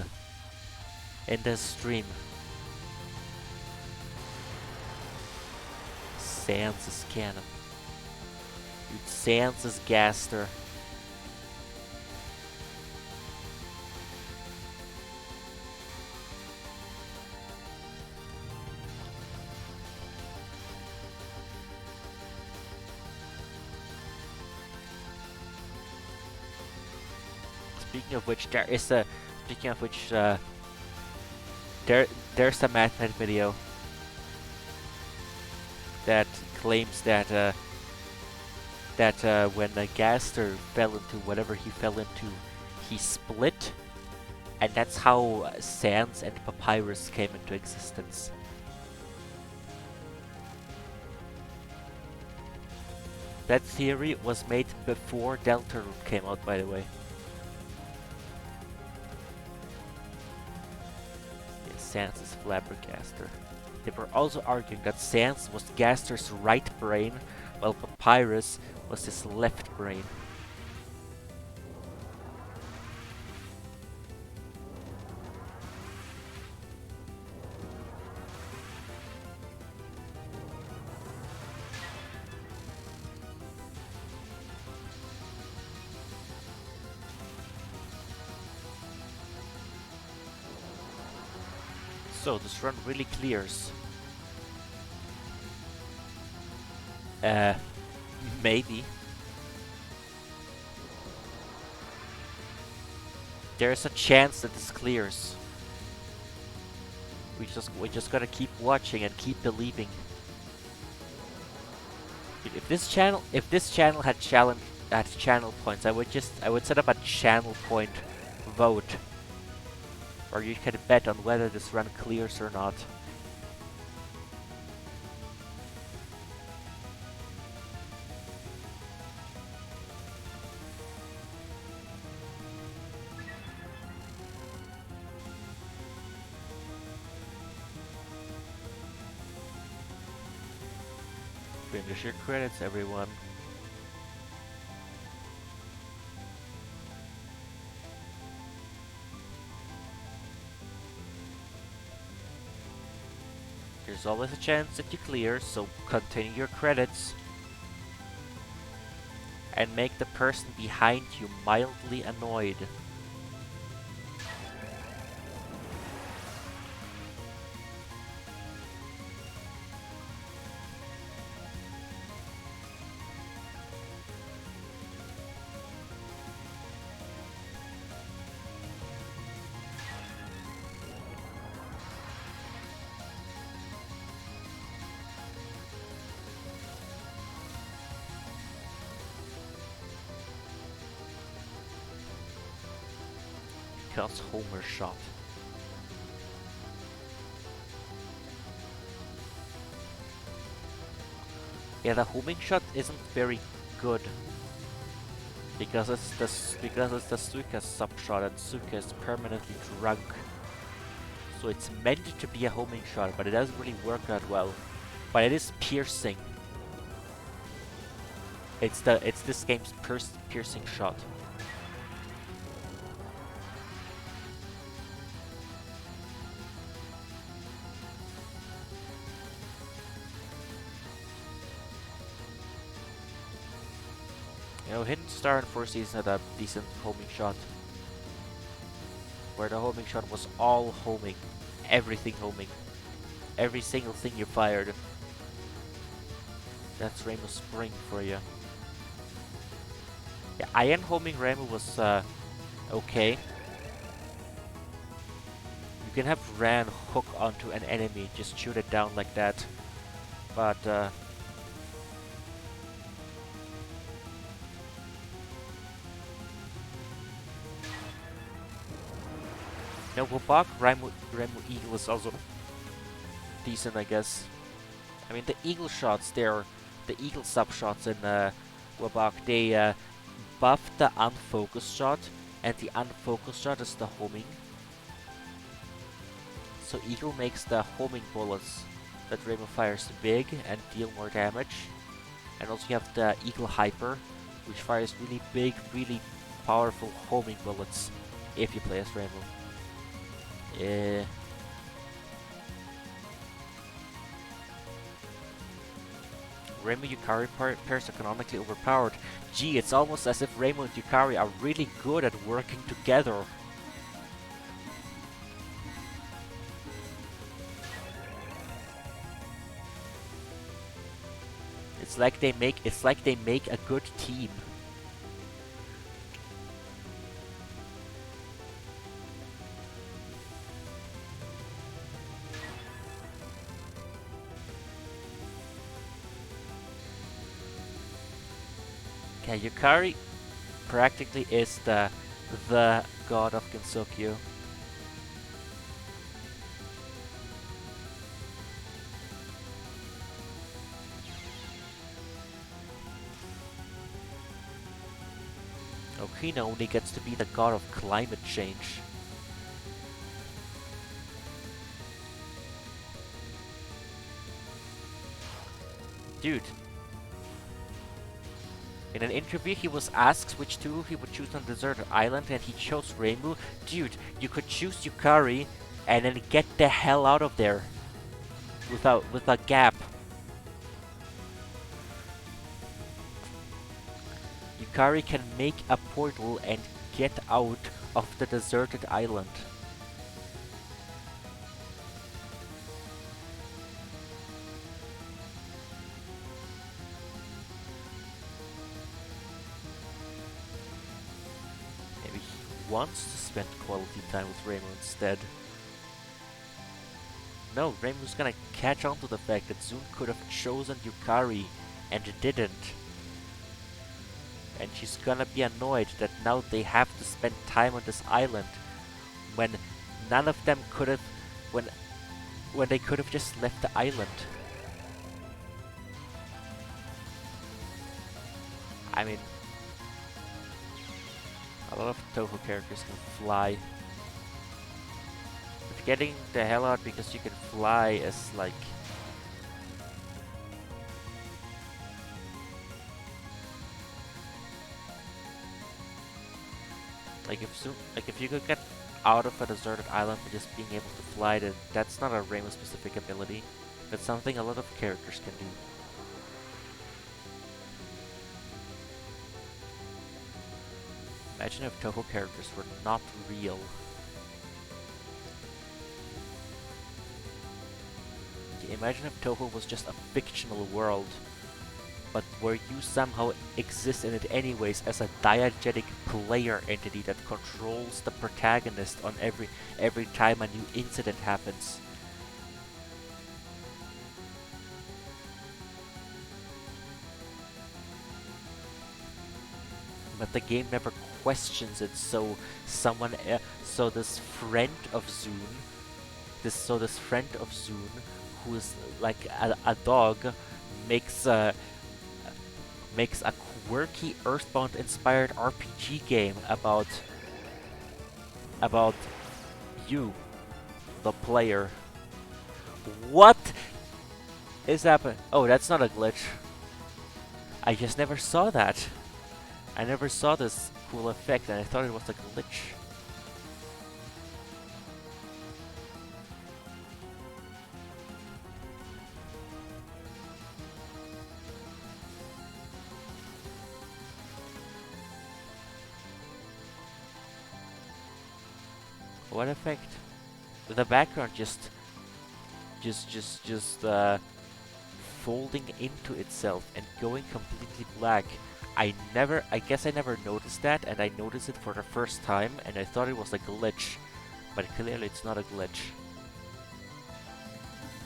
in this stream. Sans is canon. Dude, Sans is Gaster. Speaking of which, there's a MadMed video that claims that when Gaster fell into whatever he fell into, he split, and that's how Sans and Papyrus came into existence. That theory was made before Deltarune came out, by the way. Sans is Flabbergaster. They were also arguing that Sans was Gaster's right brain, while Papyrus was his left brain. So this run really clears. Maybe. There's a chance that this clears. We just gotta keep watching and keep believing. If this channel had channel points, I would set up a channel point vote, or you can bet on whether this run clears or not. Finish your credits, everyone. There's always a chance that you clear, so continue your credits. And make the person behind you mildly annoyed. Because Homer shot. Yeah, the homing shot isn't very good because it's the Suika sub shot, and Suika is permanently drunk. So it's meant to be a homing shot, but it doesn't really work that well. But it is piercing. It's this game's piercing shot. You know, Hidden Star in 4 Seasons had a decent homing shot. Where the homing shot was all homing. Everything homing. Every single thing you fired. That's Rainbow Spring for you. Yeah, Iron homing Rainbow was okay. You can have Ran hook onto an enemy, just shoot it down like that. But No, Wabak, Raimu Eagle is also decent, I guess. I mean, the Eagle shots there, the Eagle sub shots in Wabak, they buff the unfocused shot, and the unfocused shot is the homing. So Eagle makes the homing bullets that Raimu fires big and deal more damage. And also you have the Eagle Hyper, which fires really big, really powerful homing bullets if you play as Raimu. Raimu Yukari pairs are canonically overpowered. Gee, it's almost as if Raimu and Yukari are really good at working together. It's like they make a good team. Okay, Yukari practically is the god of Gensokyo. Okina only gets to be the god of climate change. Dude. In an interview, he was asked which two he would choose on a deserted island, and he chose Raimu. Dude, you could choose Yukari and then get the hell out of there with a gap. Yukari can make a portal and get out of the deserted island. Maybe he wants to spend quality time with Raimu instead. No, Raimu's gonna catch on to the fact that Zune could have chosen Yukari and didn't. And she's gonna be annoyed that now they have to spend time on this island when none of them could have, when they could have just left the island. I mean, a lot of Touhou characters can fly. But getting the hell out because you can fly is like... Like if you could get out of a deserted island by just being able to fly, then that's not a Raimu specific ability. That's something a lot of characters can do. Imagine if Touhou characters were not real. Imagine if Touhou was just a fictional world, but where you somehow exist in it anyways as a diegetic player entity that controls the protagonist on every time a new incident happens. But the game never questions it, so so this friend of Zune, this friend of Zune, who is like a dog, makes a quirky Earthbound inspired RPG game about you, the player. What is happening? Oh, that's not a glitch. I just never saw that. I never saw this cool effect and I thought it was a glitch. What effect? The background just folding into itself and going completely black. I guess I never noticed that, and I noticed it for the first time, and I thought it was a glitch, but clearly it's not a glitch.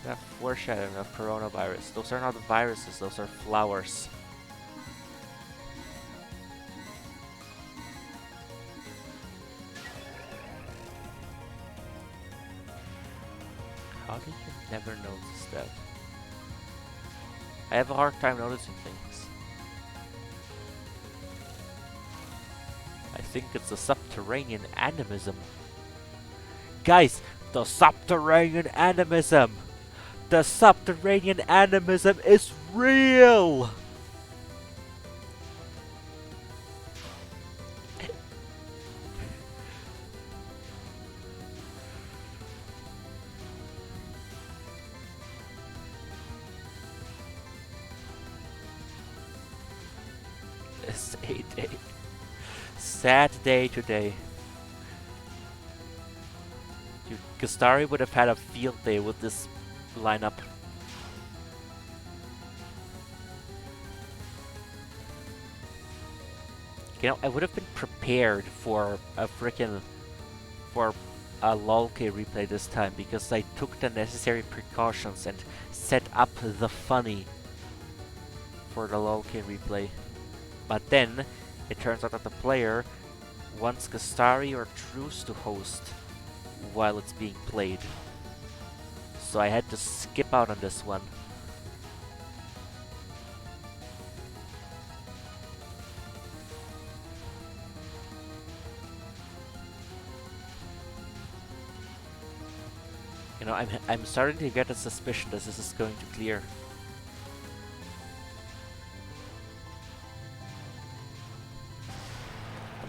That foreshadowing of coronavirus. Those are not viruses, those are flowers. How did you never notice that? I have a hard time noticing things. I think it's a subterranean animism. Guys, the subterranean animism! The subterranean animism is real! It's a day. Sad day today. Gustari would have had a field day with this lineup. You know, I would have been prepared for a LOLK replay this time because I took the necessary precautions and set up the funny for the LOLK replay. But then it turns out that the player wants Gustari or Truce to host while it's being played. So I had to skip out on this one. You know, I'm starting to get a suspicion that this is going to clear.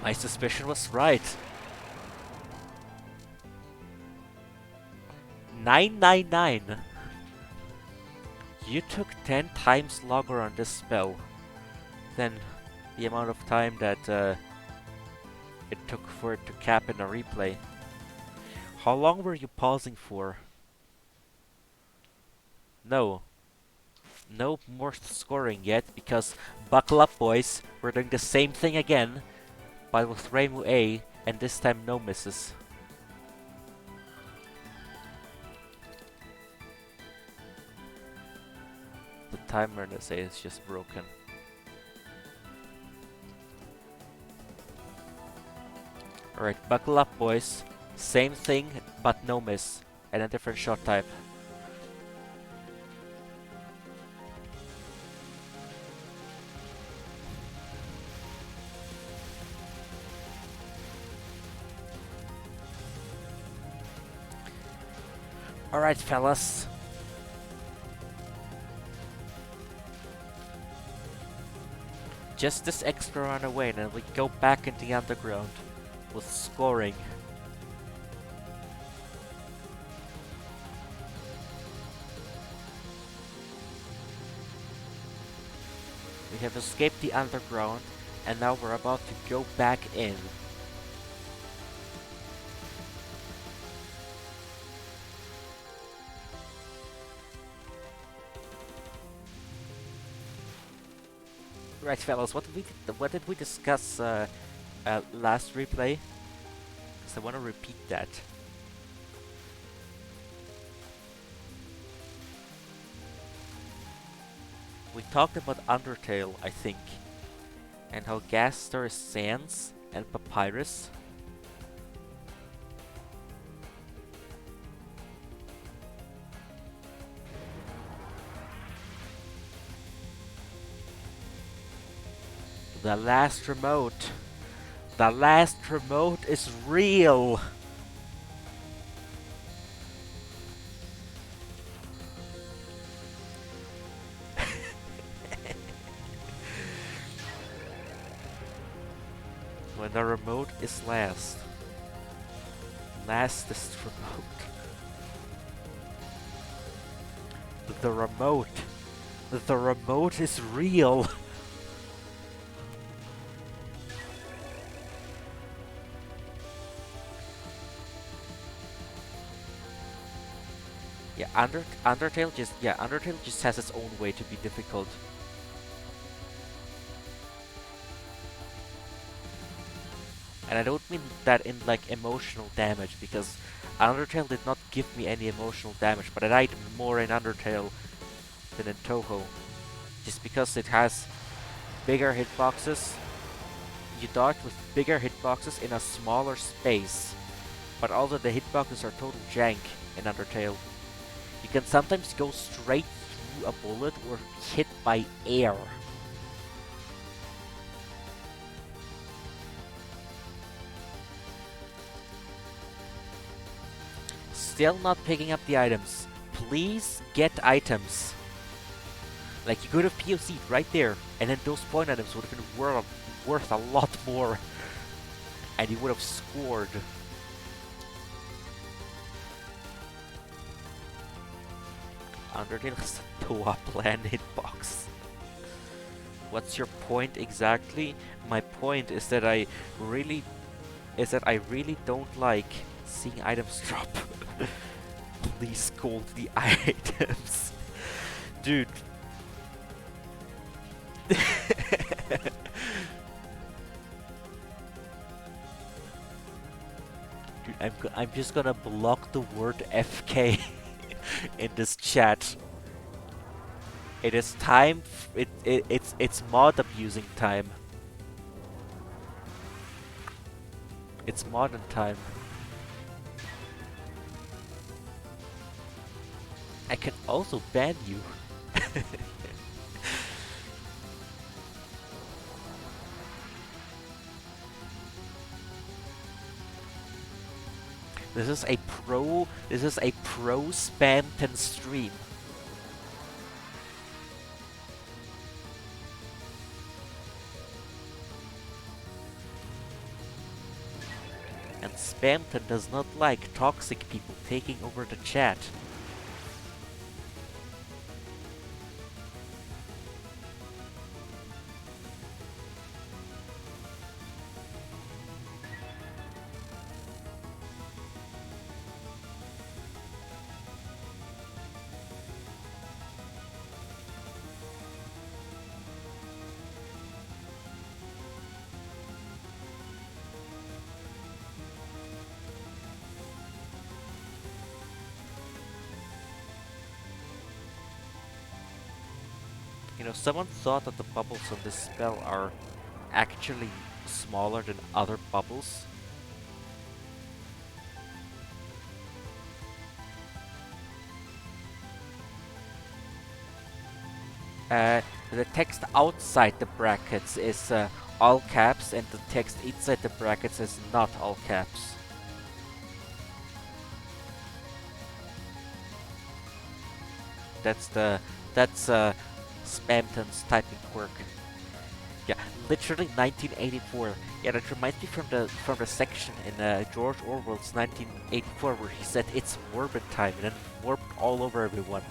My suspicion was right. 999. You took 10 times longer on this spell than the amount of time that it took for it to cap in a replay. How long were you pausing for? No. No more scoring yet, because buckle up, boys. We're doing the same thing again, but with Reimu A, and this time no misses. The timer in this A is just broken. Alright, buckle up, boys. Same thing, but no miss, and a different shot type. Alright, fellas. Just this extra run away, and then we go back into the underground with scoring. We have escaped the underground, and now we're about to go back in. Right, fellas, what did we discuss last replay? Because I want to repeat that. We talked about Undertale, I think, and how Gaster is Sans and Papyrus. The last remote. The last remote is real. When the remote is last. Lastest remote. The remote. The remote is real. Yeah, Undertale just has its own way to be difficult. And I don't mean that in like emotional damage, because Undertale did not give me any emotional damage, but I died more in Undertale than in Touhou. Just because it has bigger hitboxes. You dodge with bigger hitboxes in a smaller space. But also the hitboxes are total jank in Undertale. You can sometimes go straight through a bullet or hit by air. Still not picking up the items. Please get items. Like, you could have POC'd right there, and then those point items would have been worth a lot more. And you would have scored. Undertale's Touhou planet box. What's your point exactly? My point is that I really don't like seeing items drop. Please gold the items. Dude. Dude, I'm just gonna block the word FK in this chat. It is time. It's mod abusing time. It's modern time. I can also ban you. This is a pro Spamton stream. And Spamton does not like toxic people taking over the chat. You know, someone thought that the bubbles on this spell are actually smaller than other bubbles. The text outside the brackets is all caps, and the text inside the brackets is not all caps. That's Spamton's typing quirk. Yeah, literally 1984. Yeah, that reminds me from the section in George Orwell's 1984 where he said it's morbid time and then warped all over everyone.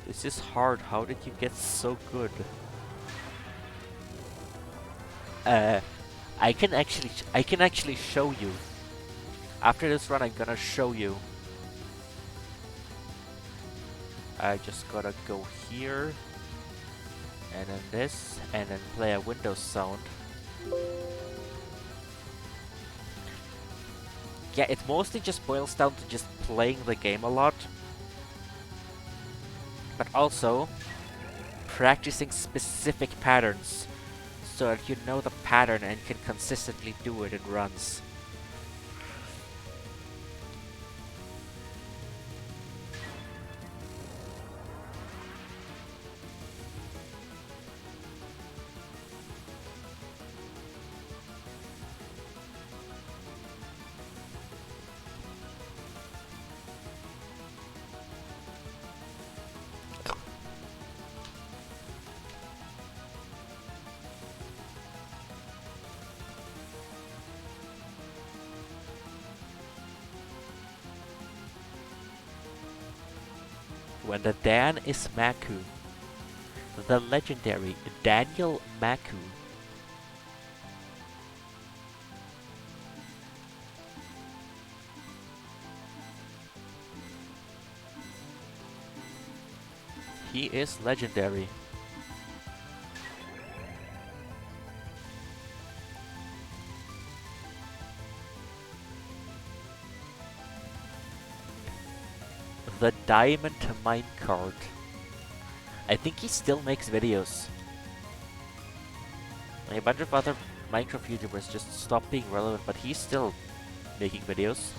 This is hard. How did you get so good? I can actually show you. After this run, I'm gonna show you. I just gotta go here, and then this, and then play a Windows sound. Yeah, it mostly just boils down to just playing the game a lot. But also, practicing specific patterns, so that you know the pattern and can consistently do it in runs. When the Dan is Maku, the legendary Daniel Maku. He is legendary. The Diamond Minecart. I think he still makes videos. A bunch of other Minecraft YouTubers just stop being relevant, but he's still making videos.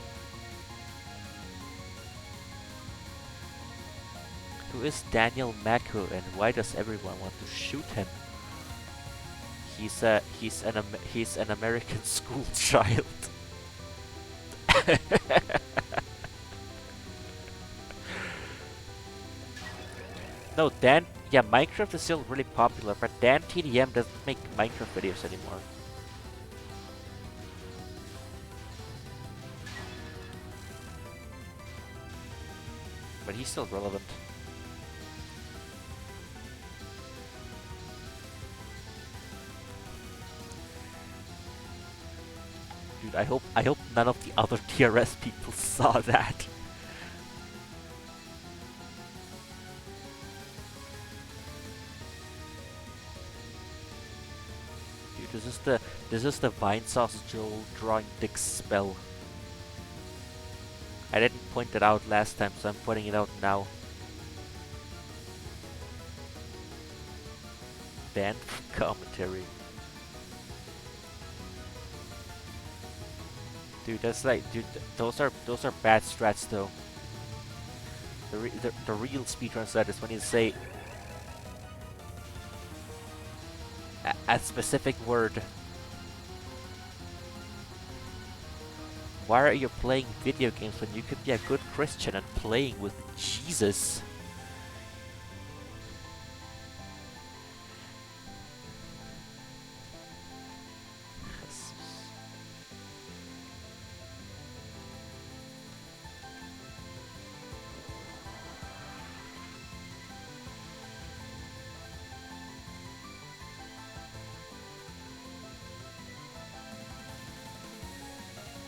Who is Daniel Mako, and why does everyone want to shoot him? He's an American school child. No, Dan. Yeah, Minecraft is still really popular, but Dan TDM doesn't make Minecraft videos anymore. But he's still relevant. Dude, I hope none of the other TRS people saw that. Dude, this is the Vine Sauce Joel drawing Dick's spell. I didn't point it out last time, so I'm pointing it out now. Banned from commentary. Dude, that's like, dude, those are bad strats though. The real speedrun strat is when you say a specific word. Why are you playing video games when you could be a good Christian and playing with Jesus?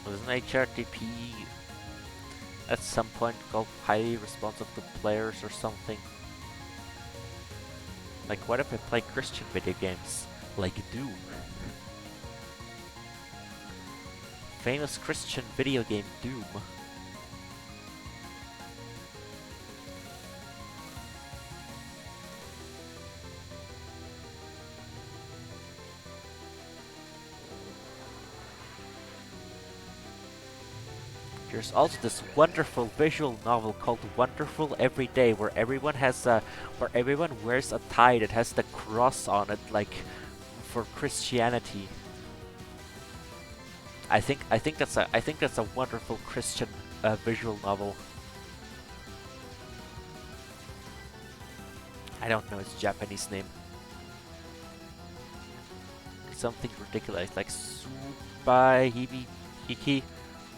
Wasn't HRTP at some point called highly responsive to players or something? Like, what if I play Christian video games? Like Doom. Famous Christian video game Doom. There's also this wonderful visual novel called Wonderful Every Day, where everyone wears a tie that has the cross on it, like for Christianity. I think that's a wonderful Christian visual novel. I don't know its Japanese name. Something ridiculous like Subai Hibi Hiki.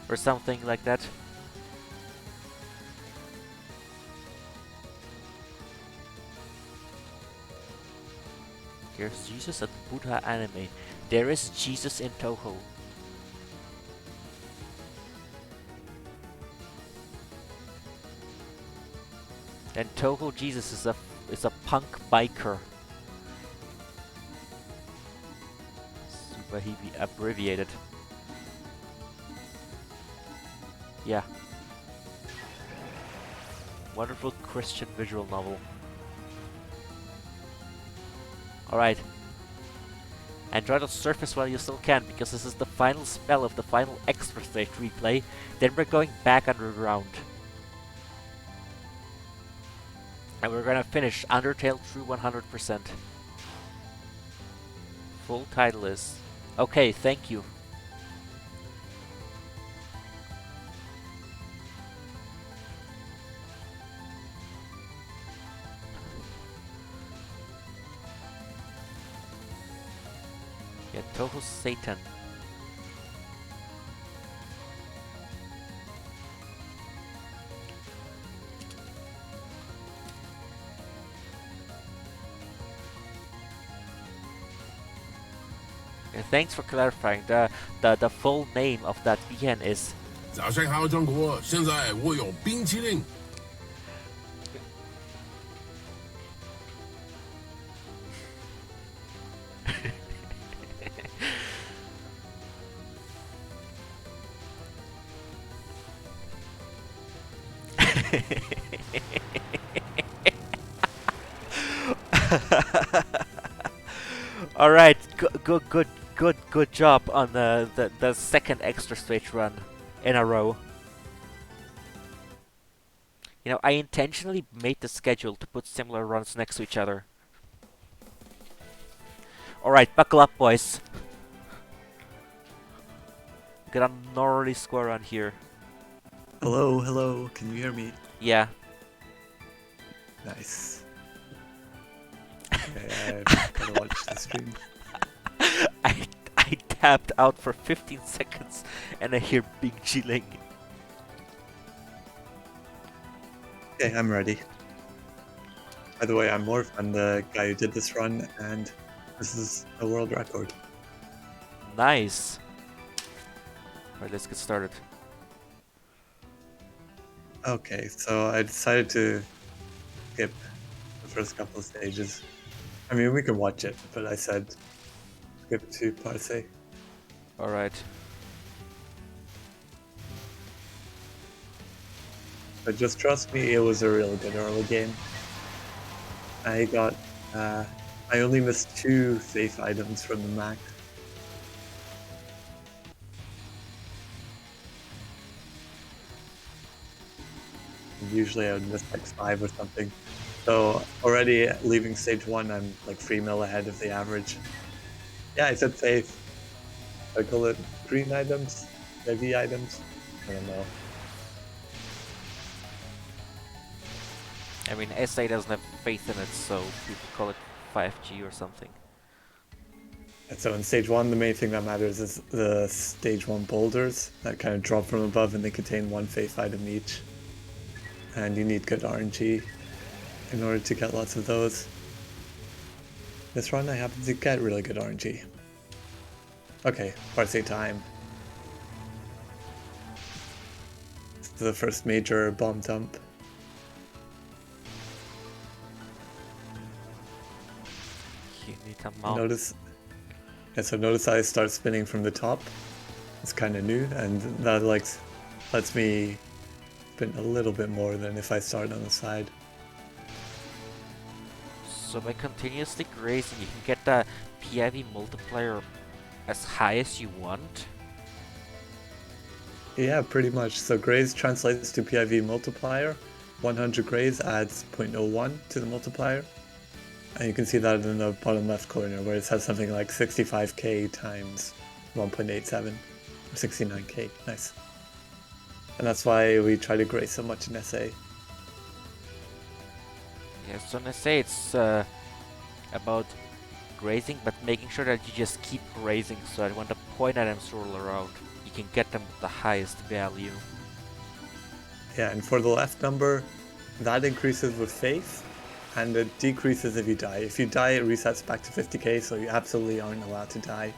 Or something like that. Here's Jesus at Buddha anime. There is Jesus in Touhou. And Touhou Jesus is a punk biker. Super heavy abbreviated. Yeah. Wonderful Christian visual novel. Alright. Enjoy the surface while you still can, because this is the final spell of the final extra stage replay. Then we're going back underground. And we're gonna finish Undertale through 100%. Full title is... Okay, thank you. Yeah, Touhou Satan. Yeah, thanks for clarifying. The full name of that VN is 早上好，中国！现在我有冰淇淋。Alright, good. Good job on the second extra stage run in a row. You know, I intentionally made the schedule to put similar runs next to each other. Alright, buckle up, boys. Got a gnarly score run here. Hello, hello. Can you hear me? Yeah. Nice. Okay, I gotta watch the stream. I tapped out for 15 seconds and I hear Big Jiling. Okay, I'm ready. By the way, I'm Morph. I'm the guy who did this run, and this is a world record. Nice. Alright, let's get started. Okay, so I decided to skip the first couple of stages. I mean, we can watch it, but I said skip to Parse. Alright. But just trust me, it was a really good early game. I got, I only missed 2 safe items from the max. Usually I would miss like 5 or something. So already leaving stage 1, I'm like 3 mil ahead of the average. Yeah, I said safe. I call it green items, heavy items. I don't know. I mean, SA doesn't have faith in it, so we could call it 5G or something. And so in stage 1, the main thing that matters is the stage 1 boulders that kind of drop from above and they contain 1 faith item each. And you need good RNG in order to get lots of those. This run I happen to get really good RNG. Okay, Parse time. It's the first major bomb dump. You need a mount. Notice I start spinning from the top. It's kind of new, and that lets me spin a little bit more than if I start on the side. So by continuously grazing, you can get the PIV multiplier as high as you want. Yeah, pretty much. So graze translates to PIV multiplier. 100 graze adds 0.01 to the multiplier. And you can see that in the bottom left corner where it says something like 65k times 1.87 or 69k. Nice. And that's why we try to graze so much in SA. Yeah, so in SA it's about grazing, but making sure that you just keep grazing so that when the point items roll around, you can get them with the highest value. Yeah, and for the left number, that increases with faith, and it decreases if you die. If you die, it resets back to 50k, so you absolutely aren't allowed to die.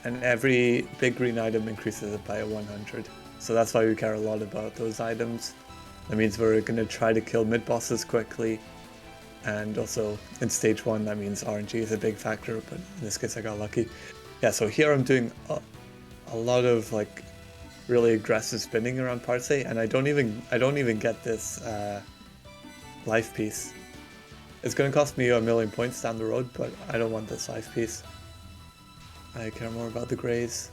And every big green item increases it by 100. So that's why we care a lot about those items. That means we're going to try to kill mid-bosses quickly. And also, in stage 1, that means RNG is a big factor, but in this case I got lucky. Yeah, so here I'm doing a lot of like really aggressive spinning around Parse, and I don't even get this life piece. It's going to cost me 1,000,000 points down the road, but I don't want this life piece. I care more about the graze.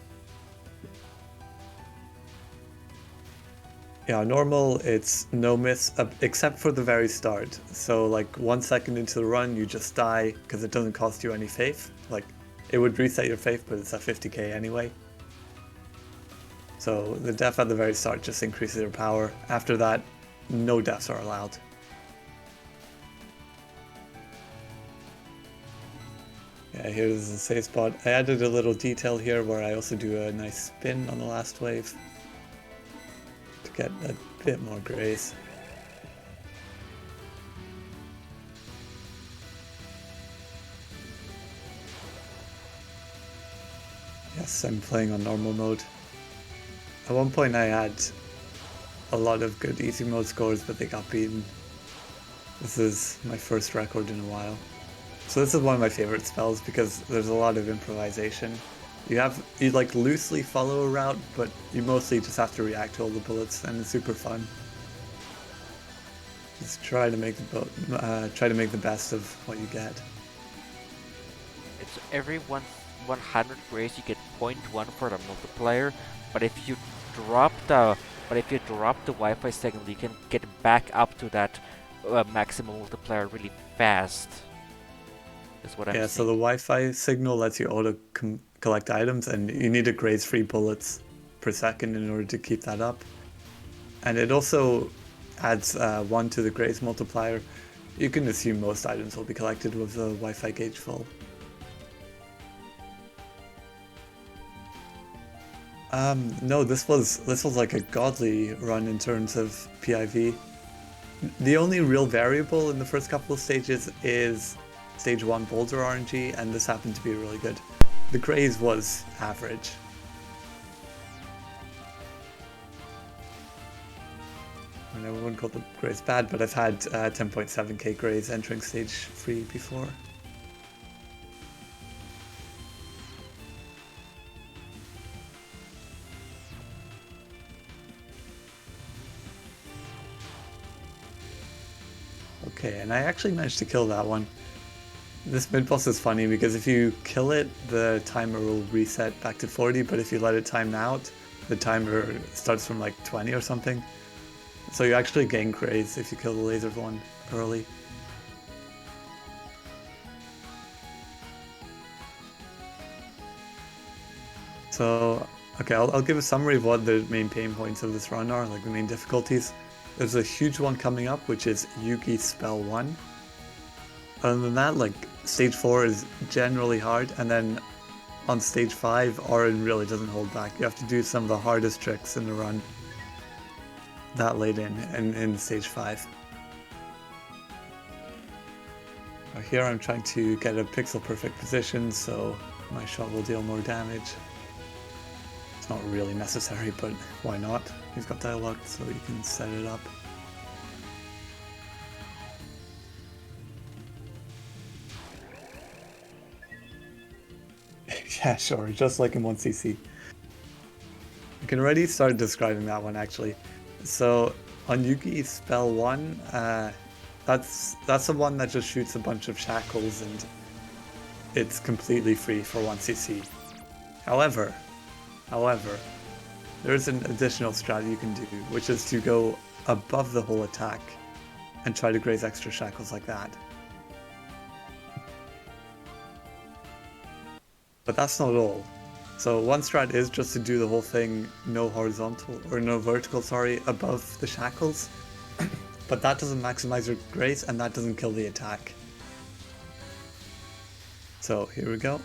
Yeah, normal it's no miss except for the very start. So like 1 second into the run you just die because it doesn't cost you any faith. Like it would reset your faith, but it's at 50k anyway. So the death at the very start just increases your power. After that, no deaths are allowed. Yeah, here's the safe spot. I added a little detail here where I also do a nice spin on the last wave to get a bit more grace. Yes, I'm playing on normal mode. At one point I had a lot of good easy mode scores, but they got beaten. This is my first record in a while. So this is one of my favorite spells because there's a lot of improvisation. You like loosely follow a route, but you mostly just have to react to all the bullets, and it's super fun. Just try to make the best of what you get. It's every 100 grays, you get 0.1 for the multiplier. But if you drop the Wi-Fi signal, you can get back up to that maximum multiplier really fast. Is what I'm Yeah, seeing. so the Wi-Fi signal lets you auto collect items, and you need to graze 3 bullets per second in order to keep that up. And it also adds 1 to the graze multiplier. You can assume most items will be collected with the Wi-Fi gauge full. No, this was like a godly run in terms of PIV. The only real variable in the first couple of stages is stage 1 boulder RNG, and this happened to be really good. The graze was average. I mean, I wouldn't call the graze bad, but I've had 10.7k graze entering stage 3 before. Okay, and I actually managed to kill that one. This mid-boss is funny because if you kill it, the timer will reset back to 40, but if you let it time out, the timer starts from like 20 or something. So you actually gain graze if you kill the laser one early. So, okay, I'll give a summary of what the main pain points of this run are, like the main difficulties. There's a huge one coming up, which is Yugi Spell 1. Other than that, like, stage 4 is generally hard, and then on stage 5, Auron really doesn't hold back. You have to do some of the hardest tricks in the run that late in stage 5. Here I'm trying to get a pixel perfect position, so my shot will deal more damage. It's not really necessary, but why not? You've got dialogue, so you can set it up. Yeah, sure, just like in 1cc. I can already start describing that one actually. So on Yugi Spell 1, that's the one that just shoots a bunch of shackles and it's completely free for 1cc. However, there's an additional strat you can do, which is to go above the whole attack and try to graze extra shackles like that. But that's not all. So one strat is just to do the whole thing no horizontal, or no vertical, sorry, above the shackles. But that doesn't maximize your graze and that doesn't kill the attack. So here we go.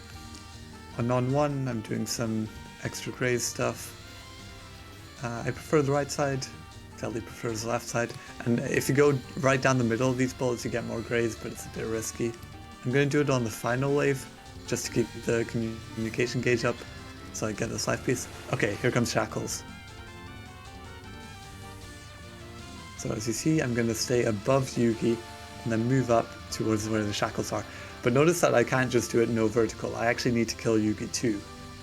On 1, I'm doing some extra graze stuff. I prefer the right side, Felly prefers the left side. And if you go right down the middle of these bullets, you get more graze, but it's a bit risky. I'm going to do it on the final wave, just to keep the communication gauge up, so I get this life piece. Okay, here comes shackles. So as you see, I'm going to stay above Yugi, and then move up towards where the shackles are. But notice that I can't just do it no vertical, I actually need to kill Yugi too.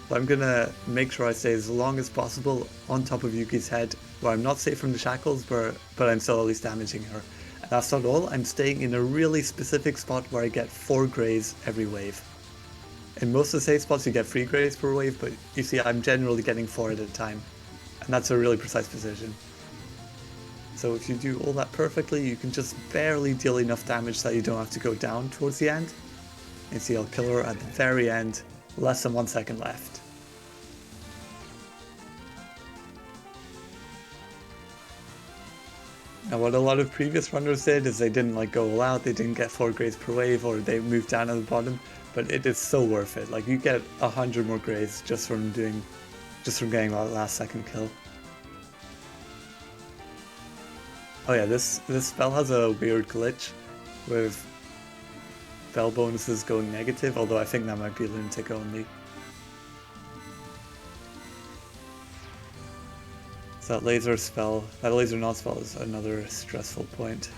So I'm going to make sure I stay as long as possible on top of Yugi's head, where I'm not safe from the shackles, but I'm still at least damaging her. And that's not all, I'm staying in a really specific spot where I get 4 graze every wave. In most of the safe spots you get 3 graze per wave, but you see I'm generally getting 4 at a time. And that's a really precise position. So if you do all that perfectly, you can just barely deal enough damage that you don't have to go down towards the end. And see, I'll kill her at the very end, less than 1 second left. Now what a lot of previous runners did is they didn't like go all out, they didn't get 4 graze per wave, or they moved down at the bottom, but it is so worth it. Like you get 100 more graze just from getting that last second kill. Oh yeah, this spell has a weird glitch with spell bonuses going negative, although I think that might be lunatic only. So that laser non-spell is another stressful point.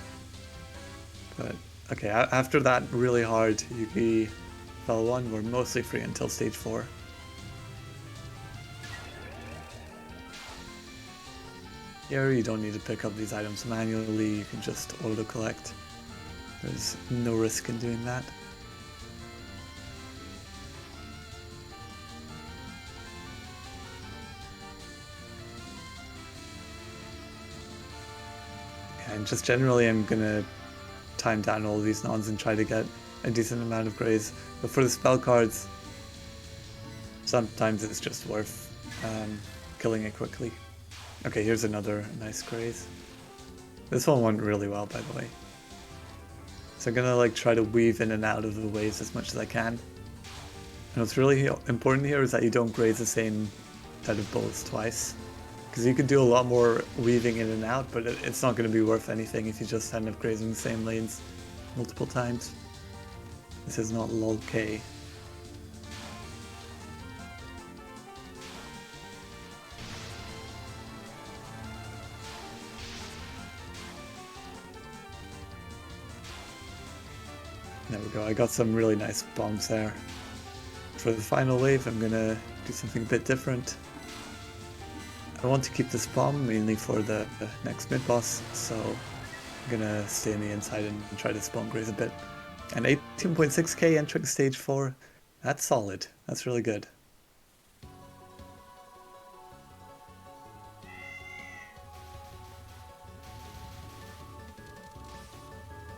But okay, after that really hard Yugi spell 1, we're mostly free until stage 4. Here you don't need to pick up these items manually, you can just auto-collect. There's no risk in doing that. And just generally I'm gonna time down all these nons and try to get a decent amount of grays. But for the spell cards, sometimes it's just worth killing it quickly. Okay, here's another nice graze. This one went really well, by the way. So I'm gonna like try to weave in and out of the waves as much as I can. And what's really important here is that you don't graze the same set of bullets twice. Because you could do a lot more weaving in and out, but it's not going to be worth anything if you just end up grazing the same lanes multiple times. This is not lol-K. There we go, I got some really nice bombs there. For the final wave, I'm gonna do something a bit different. I want to keep this bomb mainly for the next mid-boss, so I'm gonna stay on the inside and try to spawn graze a bit. And 18.6k entering stage 4, that's solid, that's really good.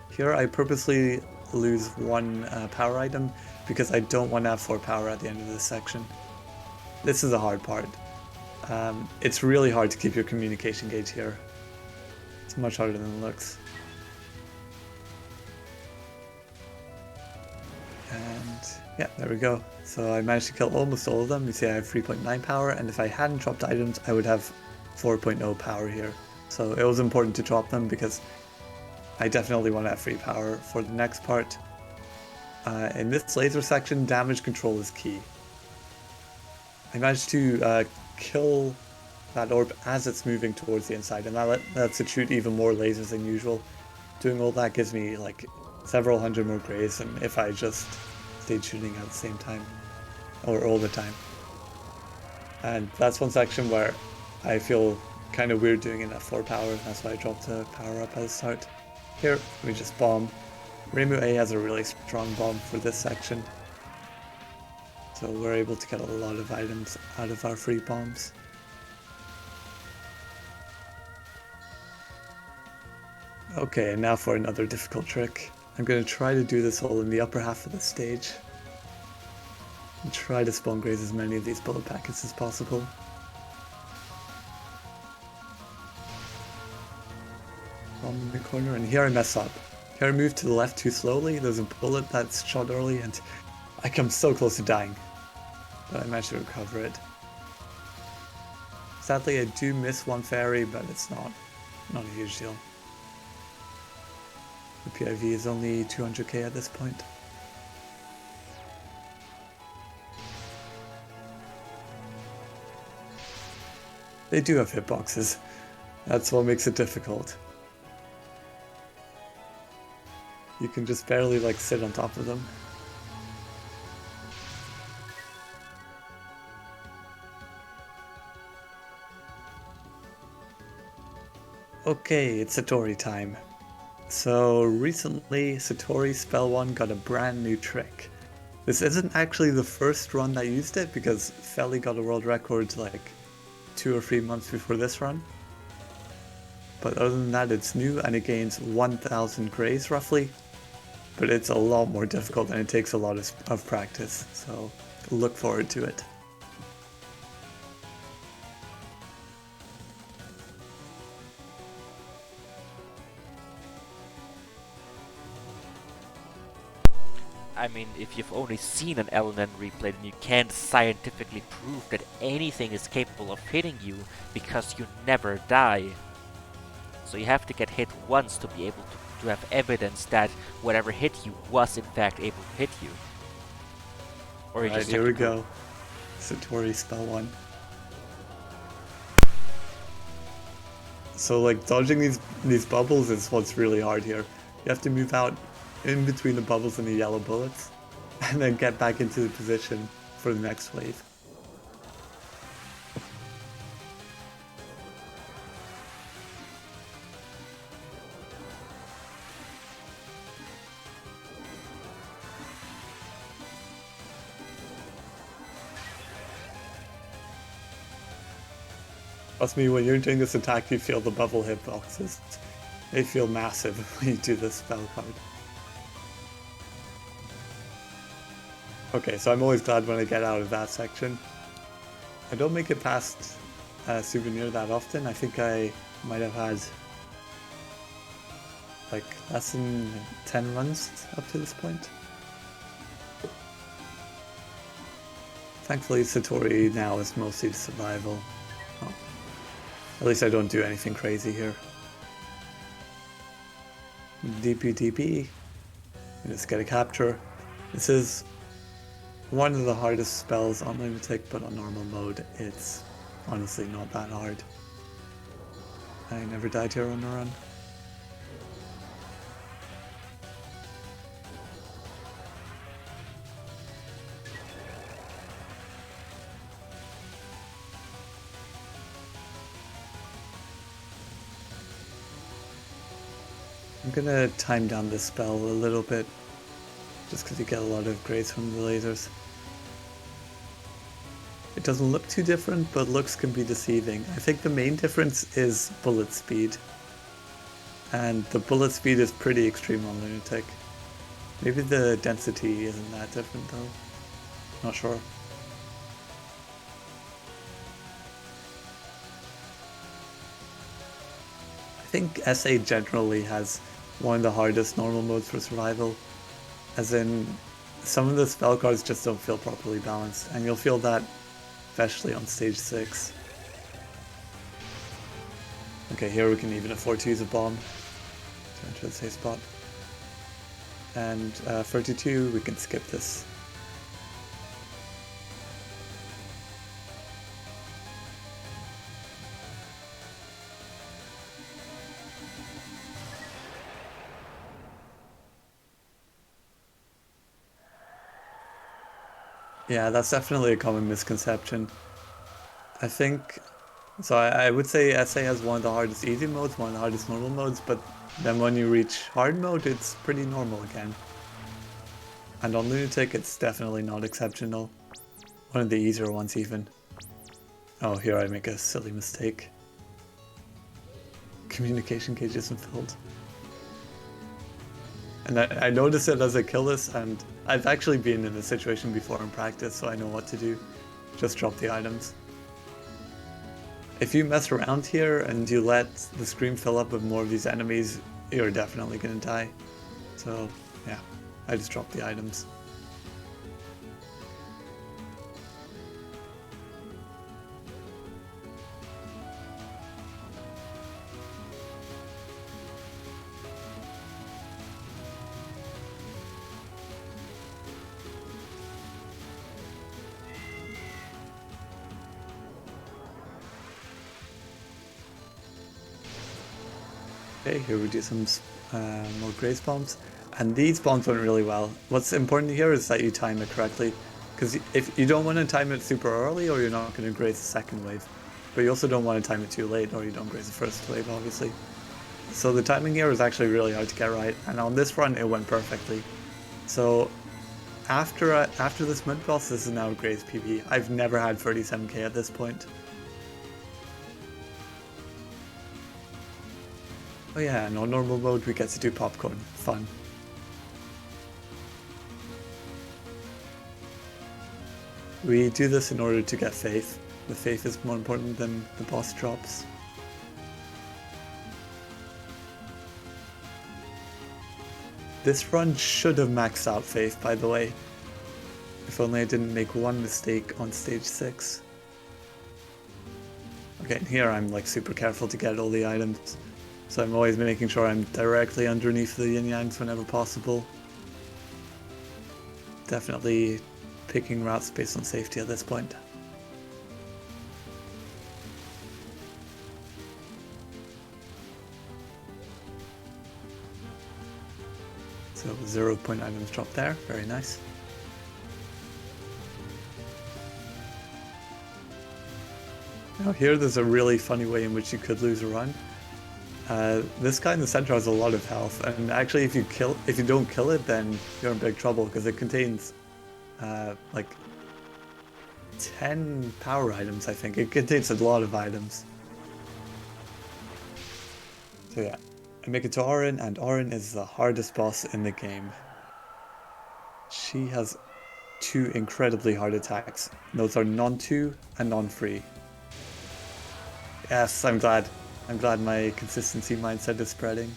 Here I purposely lose one power item because I don't want to have 4 power at the end of this section. This is the hard part. It's really hard to keep your communication gauge here. It's much harder than it looks. And yeah, there we go. So I managed to kill almost all of them. You see I have 3.9 power, and if I hadn't dropped items, I would have 4.0 power here. So it was important to drop them because I definitely want to have free power for the next part. In this laser section, damage control is key. I managed to kill that orb as it's moving towards the inside, and that lets it shoot even more lasers than usual. Doing all that gives me like several hundred more grays than if I just stayed shooting at the same time, or all the time. And that's one section where I feel kind of weird doing it at 4 power, that's why I dropped the power up at the start. Here, we just bomb. Rainbow A has a really strong bomb for this section, so we're able to get a lot of items out of our free bombs. Okay, and now for another difficult trick. I'm going to try to do this all in the upper half of the stage. And try to spawn graze as many of these bullet packets as possible. Bomb in the corner, and here I mess up. Here I move to the left too slowly, there's a bullet that's shot early, and I come so close to dying. But I managed to recover it. Sadly, I do miss one fairy, but it's not a huge deal. The PIV is only 200k at this point. They do have hitboxes. That's what makes it difficult. You can just barely like sit on top of them. Okay, it's Satori time. So recently, Satori Spell 1 got a brand new trick. This isn't actually the first run that used it, because Feli got a world record like 2 or 3 months before this run. But other than that, it's new and it gains 1000 grays roughly. But it's a lot more difficult and it takes a lot of practice, so look forward to it. I mean, if you've only seen an LNN replay, then you can't scientifically prove that anything is capable of hitting you because you never die. So you have to get hit once to be able to have evidence that whatever hit you was in fact able to hit you. Or you Right, just here we go. Satori Spell 1. So like dodging these bubbles is what's really hard here. You have to move out in between the bubbles and the yellow bullets, and then get back into the position for the next wave. Trust me, when you're doing this attack, you feel the bubble hitboxes. They feel massive when you do this spell card. Okay, so I'm always glad when I get out of that section. I don't make it past Souvenir that often. I think I might have had like less than 10 runs up to this point. Thankfully, Satori now is mostly survival. Oh. At least I don't do anything crazy here. DP. Just get a capture. This is one of the hardest spells on Lunatic, but on normal mode, it's honestly not that hard. I never died here on a run. I'm gonna time down this spell a little bit, just because you get a lot of grades from the lasers. It doesn't look too different, but looks can be deceiving. I think the main difference is bullet speed. And the bullet speed is pretty extreme on Lunatic. Maybe the density isn't that different though. Not sure. I think SA generally has one of the hardest normal modes for survival. As in, some of the spell cards just don't feel properly balanced, and you'll feel that especially on stage 6. Okay, here we can even afford to use a bomb to enter the safe spot. And 32, we can skip this. Yeah, that's definitely a common misconception. I think, so I would say SA has one of the hardest easy modes, one of the hardest normal modes, but then when you reach hard mode, it's pretty normal again. And on Lunatic, it's definitely not exceptional. One of the easier ones even. Oh, here I make a silly mistake. Communication cage isn't filled. And I noticed it as I kill this, and I've actually been in this situation before in practice, so I know what to do. Just drop the items. If you mess around here and you let the screen fill up with more of these enemies, you're definitely gonna die. So yeah, I just dropped the items. Okay, here we do some more grace bombs. And these bombs went really well. What's important here is that you time it correctly. Because if you don't want to time it super early, or you're not going to graze the second wave. But you also don't want to time it too late, or you don't graze the first wave, obviously. So the timing here is actually really hard to get right. And on this run, it went perfectly. So after this mid boss, this is now graze PB. I've never had 37k at this point. Oh yeah, and on normal mode we get to do popcorn. Fun. We do this in order to get faith. The faith is more important than the boss drops. This run should have maxed out faith, by the way. If only I didn't make one mistake on stage 6. Okay, and here I'm like super careful to get all the items. So I'm always making sure I'm directly underneath the yin-yangs whenever possible. Definitely picking routes based on safety at this point. So 0 point items dropped there, very nice. Now here there's a really funny way in which you could lose a run. This guy in the center has a lot of health, and actually if you don't kill it, then you're in big trouble because it contains like 10 power items, I think. It contains a lot of items. So yeah, I make it to Auron, and Auron is the hardest boss in the game. She has two incredibly hard attacks. Those are non-2 and non-free. Yes, I'm glad. I'm glad my consistency mindset is spreading.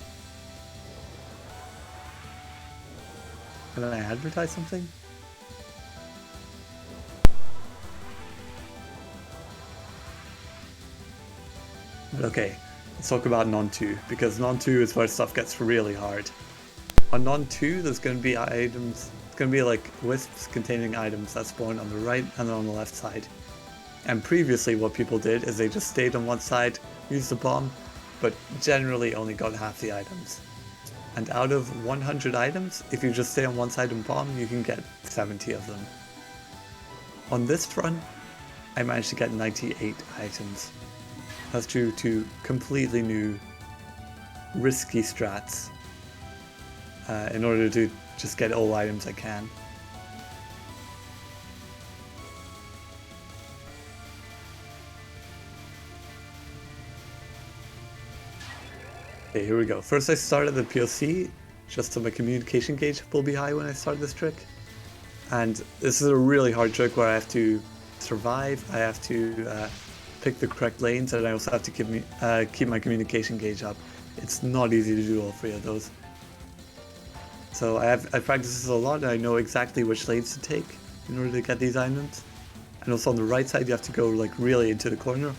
Can I advertise something? But okay, let's talk about non-2, because non-2 is where stuff gets really hard. On non-2, there's going to be items, it's going to be like wisps containing items that spawn on the right and on the left side. And previously what people did is they just stayed on one side, used the bomb, but generally only got half the items. And out of 100 items, if you just stay on one side and bomb, you can get 70 of them. On this run, I managed to get 98 items. That's due to completely new, risky strats in order to just get all items I can. Okay, here we go. First I started the POC, just so my communication gauge will be high when I start this trick. And this is a really hard trick where I have to survive, I have to pick the correct lanes, and I also have to keep my communication gauge up. It's not easy to do all three of those. So I practiced this a lot, and I know exactly which lanes to take in order to get these items. And also on the right side, you have to go like really into the corner.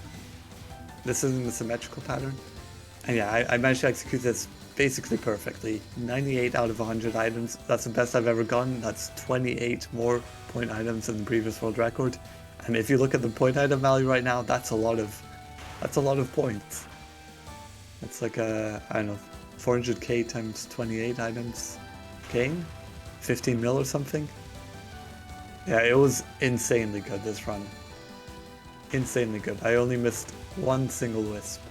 This isn't a symmetrical pattern. And yeah, I managed to execute this basically perfectly. 98 out of 100 items. That's the best I've ever gotten. That's 28 more point items than the previous world record. And if you look at the point item value right now, that's a lot of points. It's like I don't know, 400k times 28 items gain, 15 mil or something. Yeah, it was insanely good this run. Insanely good. I only missed one single wisp.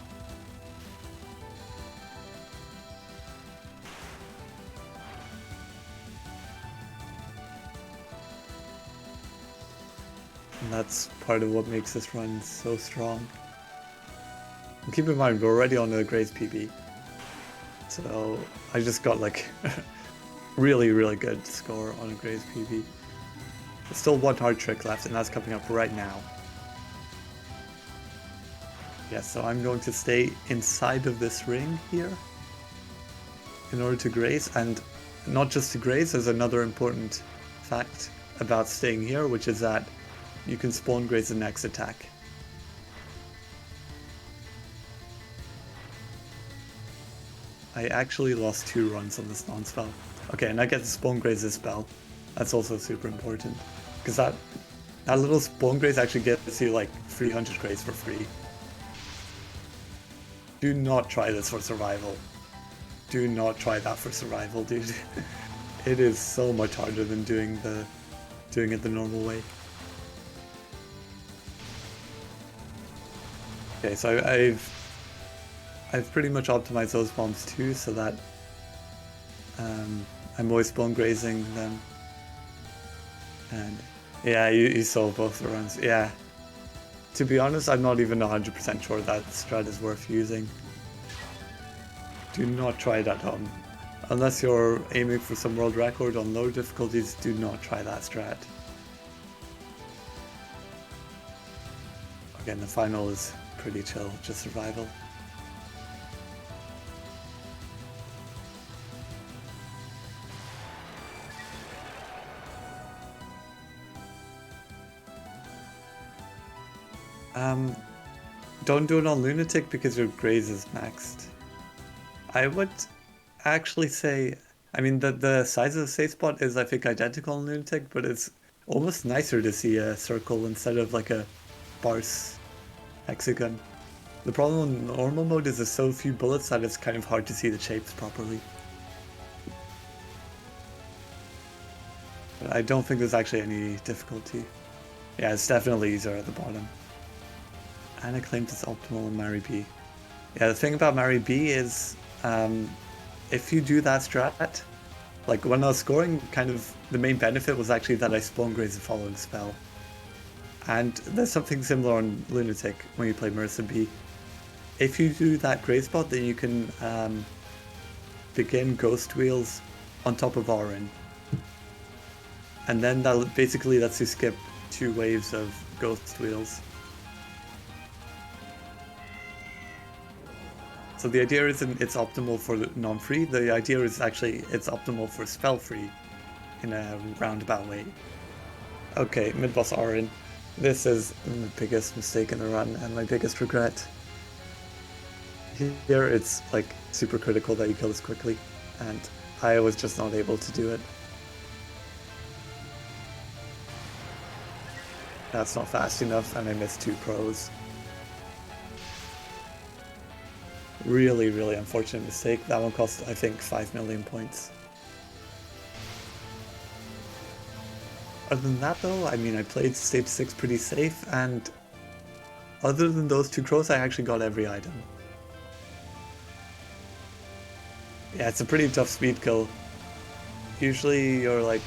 And that's part of what makes this run so strong. And keep in mind, we're already on a Grace PB. So I just got like really, really good score on a Grace PB. There's still one hard trick left, and that's coming up right now. Yeah, so I'm going to stay inside of this ring here in order to graze, and not just to graze, there's another important fact about staying here, which is that you can spawn graze the next attack. I actually lost 2 runs on this non-spell. Okay, and I get to spawn graze this spell. That's also super important, because that little spawn graze actually gets you like 300 graze for free. Do not try this for survival. Do not try that for survival, dude. It is so much harder than doing it the normal way. Okay, so I've pretty much optimized those bombs too, so that I'm always spawn grazing them. And yeah, you saw both the runs. Yeah. To be honest, I'm not even 100% sure that strat is worth using. Do not try it at home. Unless you're aiming for some world record on low difficulties, do not try that strat. Again, the final is pretty chill, just survival. Don't do it on Lunatic because your graze is maxed. I would actually say, I mean, the size of the safe spot is, I think, identical on Lunatic, but it's almost nicer to see a circle instead of like a sparse hexagon. The problem in normal mode is there's so few bullets that it's kind of hard to see the shapes properly. But I don't think there's actually any difficulty. Yeah, it's definitely easier at the bottom. And I claimed it's optimal in Mary B. Yeah, the thing about Mary B is, if you do that strat, like when I was scoring, kind of the main benefit was actually that I spawn graze the following spell. And there's something similar on Lunatic when you play Marissa B. If you do that graze spot, then you can begin Ghost Wheels on top of Orin. And then that basically lets you skip 2 waves of Ghost Wheels. So the idea isn't it's optimal for non-free, the idea is actually it's optimal for spell-free in a roundabout way. Okay, mid-boss Orin. This is the biggest mistake in the run and my biggest regret. Here it's like super critical that you kill this quickly, and I was just not able to do it. That's not fast enough and I missed 2 pros. Really, really unfortunate mistake. That one cost, I think, 5 million points. Other than that though, I mean, I played stage 6 pretty safe, and other than those 2 crows, I actually got every item. Yeah, it's a pretty tough speed kill. Usually you're like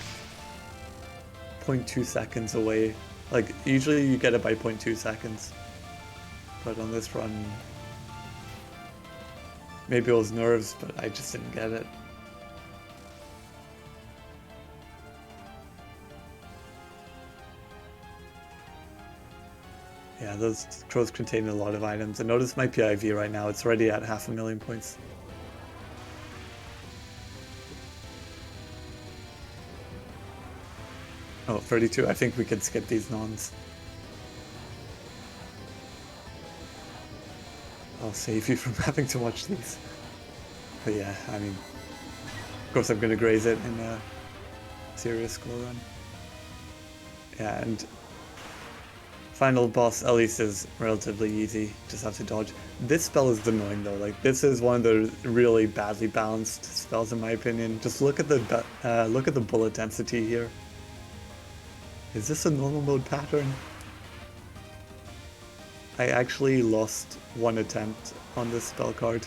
0.2 seconds away. Like, usually you get it by 0.2 seconds. But on this run, maybe it was nerves, but I just didn't get it. Yeah, those crows contain a lot of items. And notice my PIV right now, it's already at 500,000 points. Oh, 32. I think we can skip these nons. I'll save you from having to watch these. But yeah, I mean, of course I'm going to graze it in a serious score run. Yeah, and final boss at least is relatively easy, just have to dodge. This spell is annoying though, like this is one of the really badly balanced spells in my opinion. Just look at the bullet density here. Is this a normal mode pattern? I actually lost 1 attempt on this spell card.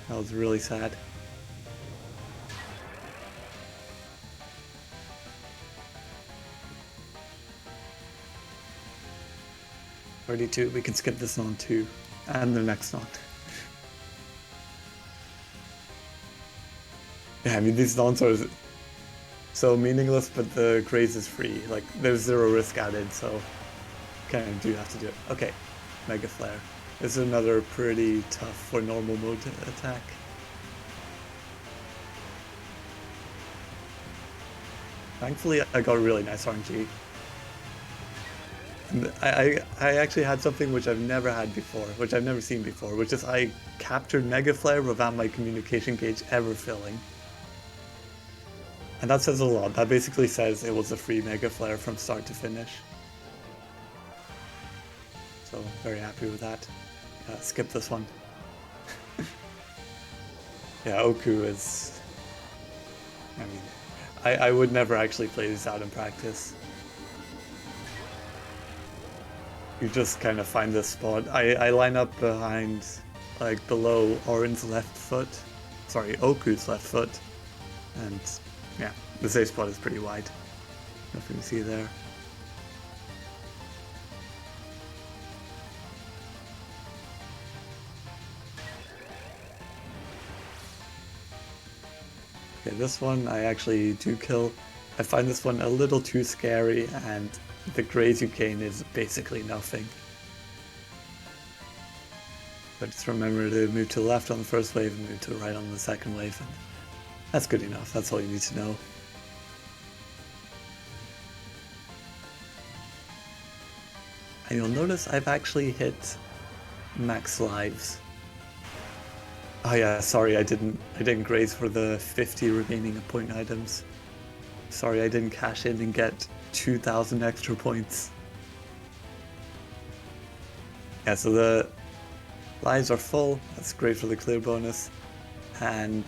That was really sad. $32, we can skip this non too, and the next non. Yeah, I mean these nons are so meaningless, but the graze is free. Like, there's 0 risk added, so kind of do have to do it. Okay, Mega Flare. This is another pretty tough for normal mode attack. Thankfully, I got a really nice RNG. And I actually had something which I've never had before, which I've never seen before, which is I captured Mega Flare without my communication gauge ever filling. And that says a lot. That basically says it was a free Mega Flare from start to finish. So, very happy with that. Skip this one. Yeah, Oku is... I mean, I would never actually play this out in practice. You just kind of find this spot. I line up behind, like, below Orin's left foot. Sorry, Oku's left foot. And... yeah, the safe spot is pretty wide. Nothing to see there. Okay, this one I actually do kill. I find this one a little too scary, and the graze you gain is basically nothing. But just remember to move to the left on the first wave and move to the right on the second wave. And that's good enough, that's all you need to know. And you'll notice I've actually hit max lives. Oh yeah, sorry, I didn't graze for the 50 remaining point items. Sorry, I didn't cash in and get 2,000 extra points. Yeah, so the lives are full, that's great for the clear bonus. And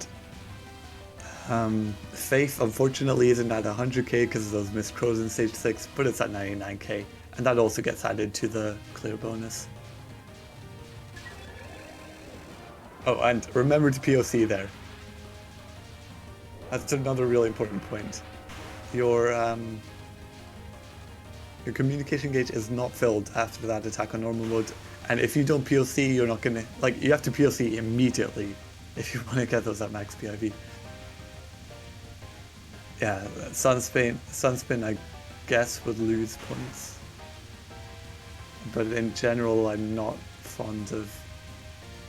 Faith, unfortunately, isn't at 100k because of those missed crows in stage 6, but it's at 99k, and that also gets added to the clear bonus. Oh, and remember to POC there. That's another really important point. Your communication gauge is not filled after that attack on normal mode, and if you don't POC, you're not gonna, like, you have to POC immediately if you want to get those at max PIV. Yeah, Sunspin I guess would lose points. But in general, I'm not fond of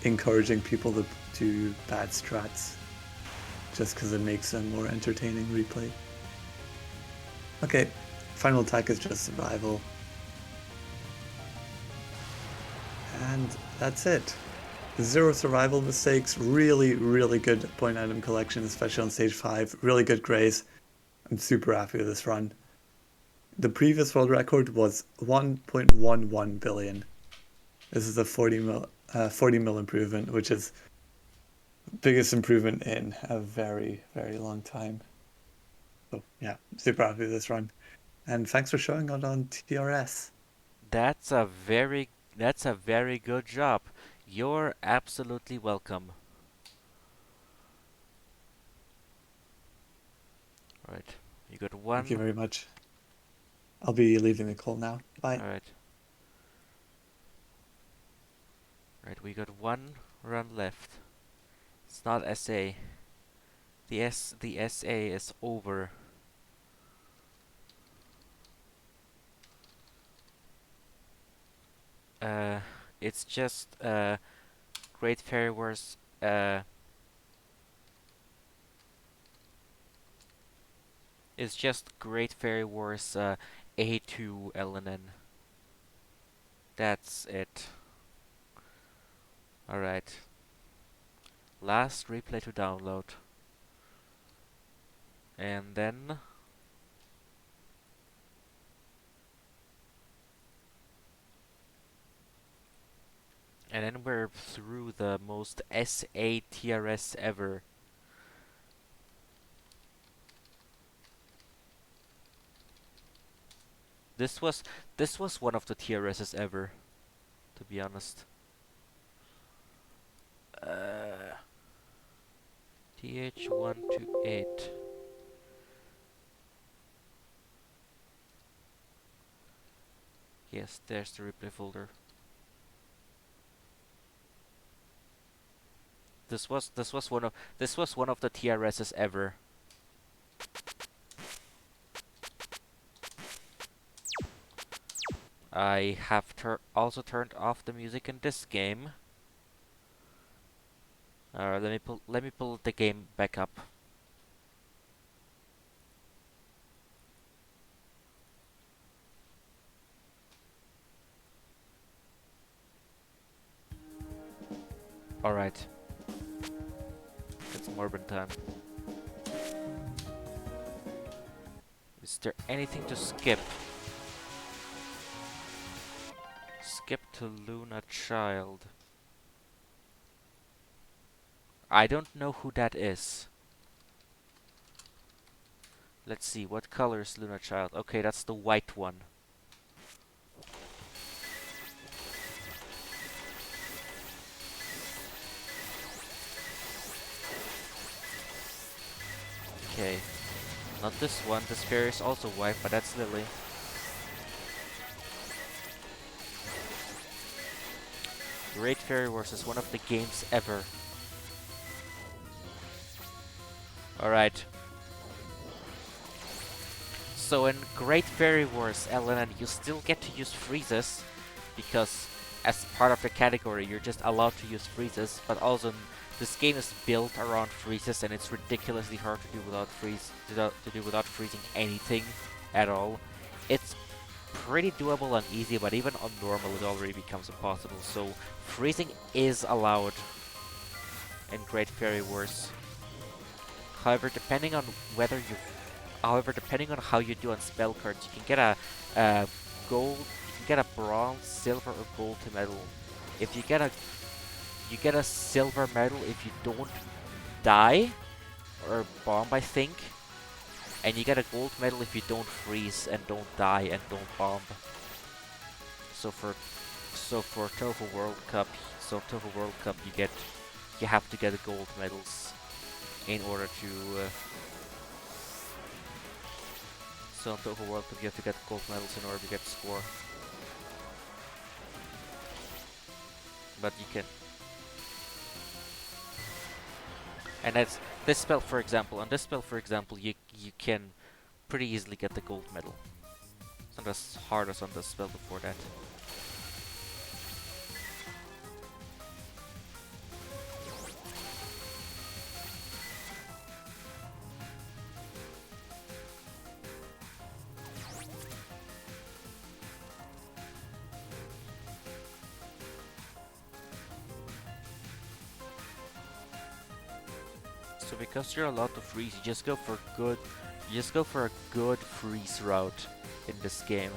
encouraging people to do bad strats just because it makes a more entertaining replay. Okay, final attack is just survival. And that's it. 0 survival mistakes, really, really good point item collection, especially on stage 5. Really good grace. I'm super happy with this run. The previous world record was 1.11 billion. This is a 40 mil improvement, which is the biggest improvement in a very, very long time. So yeah, super happy with this run. And thanks for showing it on TRS. That's a very good job. You're absolutely welcome. Alright, you got Thank you one. very much. I'll be leaving the call now. Bye. Alright. Right, we got one run left. It's not SA. The SA is over. Uh, it's just Great Fairy Wars. It's just Great Fairy Wars A2 LNN. That's it. Alright. Last replay to download. And then we're through the most SA TRS ever. This was one of the TRSs ever, to be honest. TH128. Yes, there's the replay folder. This was one of the TRSs ever. I have also turned off the music in this game. Let me pull the game back up. All right. It's Morbin time. Is there anything to skip? Skip to Luna Child. I don't know who that is. Let's see, what color is Luna Child? Okay, that's the white one. Okay. Not this one. This fairy is also white, but that's Lily. Great Fairy Wars is one of the games ever. Alright. So in Great Fairy Wars, LNN, you still get to use freezes, because as part of the category, you're just allowed to use freezes, but also this game is built around freezes, and it's ridiculously hard to do without freezing anything at all. It's pretty doable and easy, but even on normal it already becomes impossible. So freezing is allowed in Great Fairy Wars. However, depending on how you do on spell cards, you can get a gold, you can get a bronze, silver, or gold medal. If you get a silver medal if you don't die or bomb, I think, and you get a gold medal if you don't freeze and don't die and don't bomb. So for Touhou World Cup, you have to get the gold medals in order to. So in Touhou World Cup, you have to get gold medals in order to get score. But you can. And that's this spell, for example. On this spell, for example, you can pretty easily get the gold medal. It's not as hard as on the spell before that. So because you're allowed to freeze, you just go for a good freeze route in this game.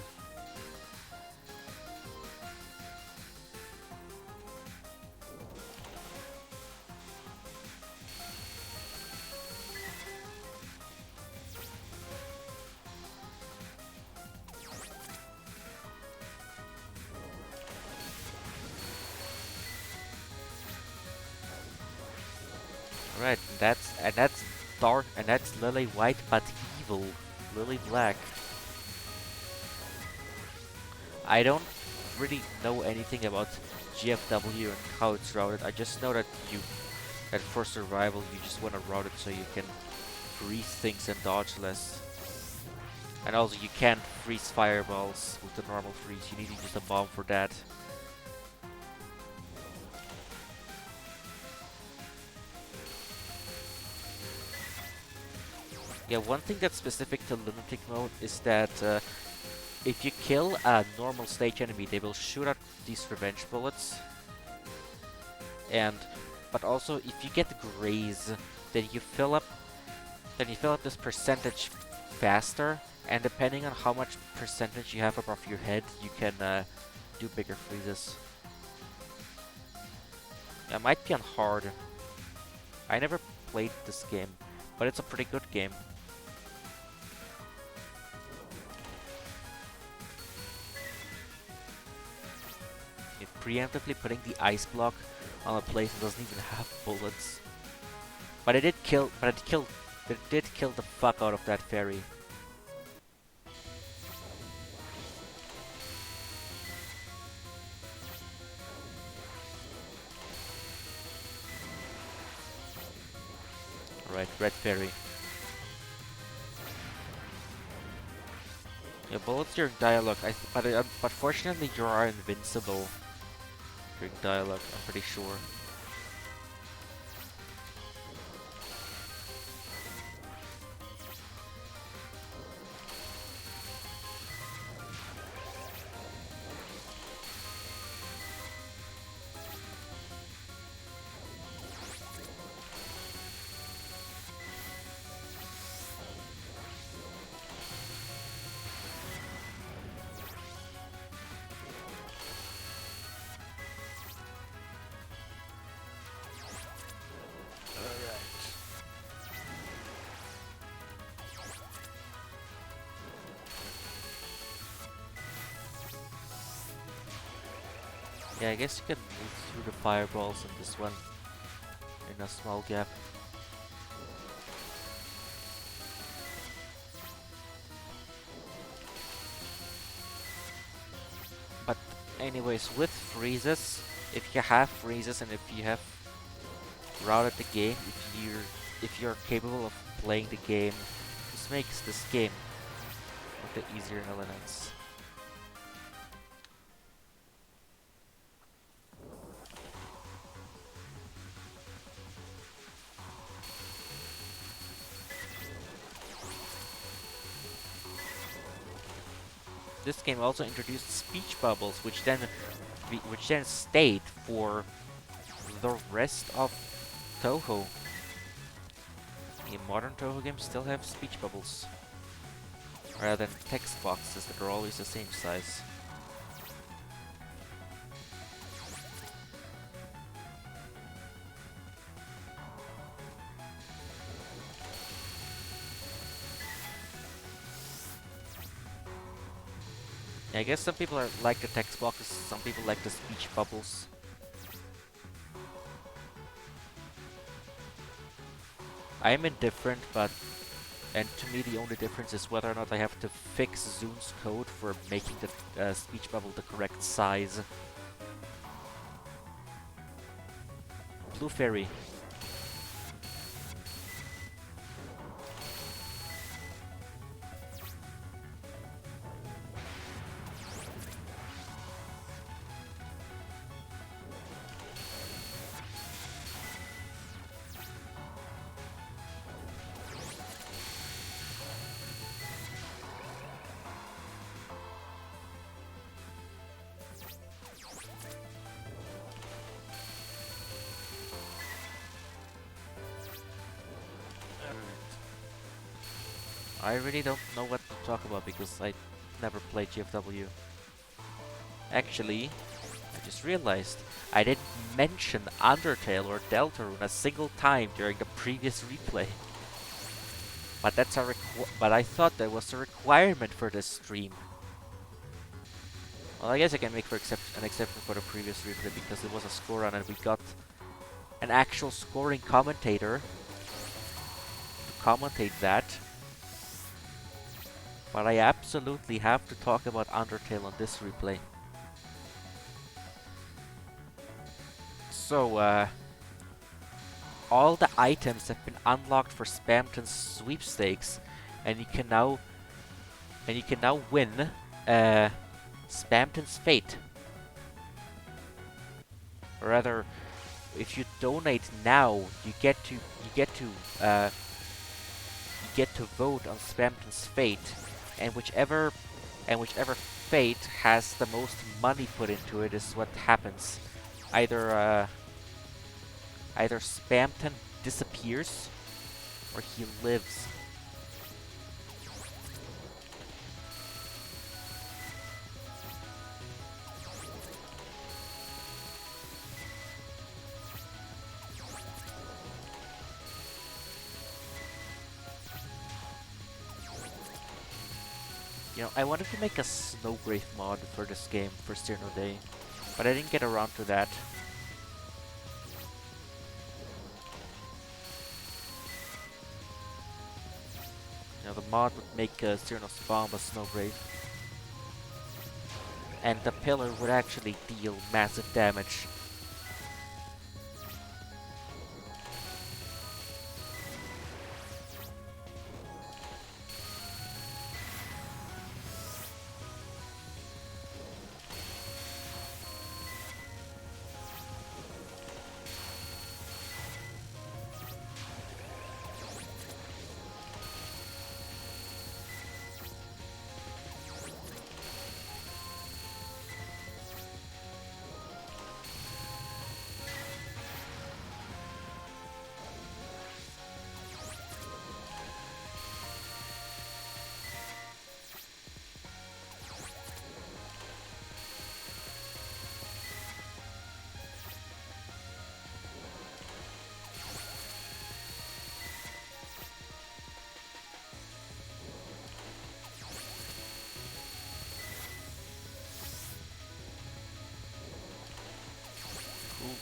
Right, and that's dark, and that's Lily White but evil, Lily Black. I don't really know anything about GFW and how it's routed. I just know that for survival you just want to route it so you can freeze things and dodge less. And also you can't freeze fireballs with the normal freeze. You need to use a bomb for that. Yeah, one thing that's specific to Lunatic mode is that if you kill a normal stage enemy, they will shoot out these revenge bullets. But also if you get graze, then you fill up this percentage faster, and depending on how much percentage you have above your head, you can do bigger freezes. It might be on hard. I never played this game, but it's a pretty good game. Preemptively putting the ice block on a place that doesn't even have bullets. But it did kill the fuck out of that fairy. Right, red fairy. Yeah, bullets during dialogue, but fortunately you are invincible during dialogue, I'm pretty sure. Yeah, I guess you can move through the fireballs in this one in a small gap. But anyways, with freezes, if you have freezes and if you have routed the game, if you're capable of playing the game, this makes this game one of the easier elements. This game also introduced speech bubbles, which then stayed for the rest of Touhou. The modern Touhou games still have speech bubbles, rather than text boxes that are always the same size. I guess some people like the text boxes, some people like the speech bubbles. I am indifferent, and to me the only difference is whether or not I have to fix Zune's code for making the speech bubble the correct size. Blue Fairy. I really don't know what to talk about because I never played GFW. Actually, I just realized I didn't mention Undertale or Deltarune a single time during the previous replay. But that's but I thought that was a requirement for this stream. Well, I guess I can make an exception for the previous replay because it was a score run and we got an actual scoring commentator to commentate that. But I absolutely have to talk about Undertale on this replay. So, all the items have been unlocked for Spamton's sweepstakes, and you can now win Spamton's fate. Or rather, if you donate now, you get to vote on Spamton's fate, and whichever fate has the most money put into it is what happens. Either Spamton disappears or he lives. You know, I wanted to make a Snowwraith mod for this game for Cyrano Day, but I didn't get around to that. You know, the mod would make Cyrano's bomb a Snowwraith, and the pillar would actually deal massive damage.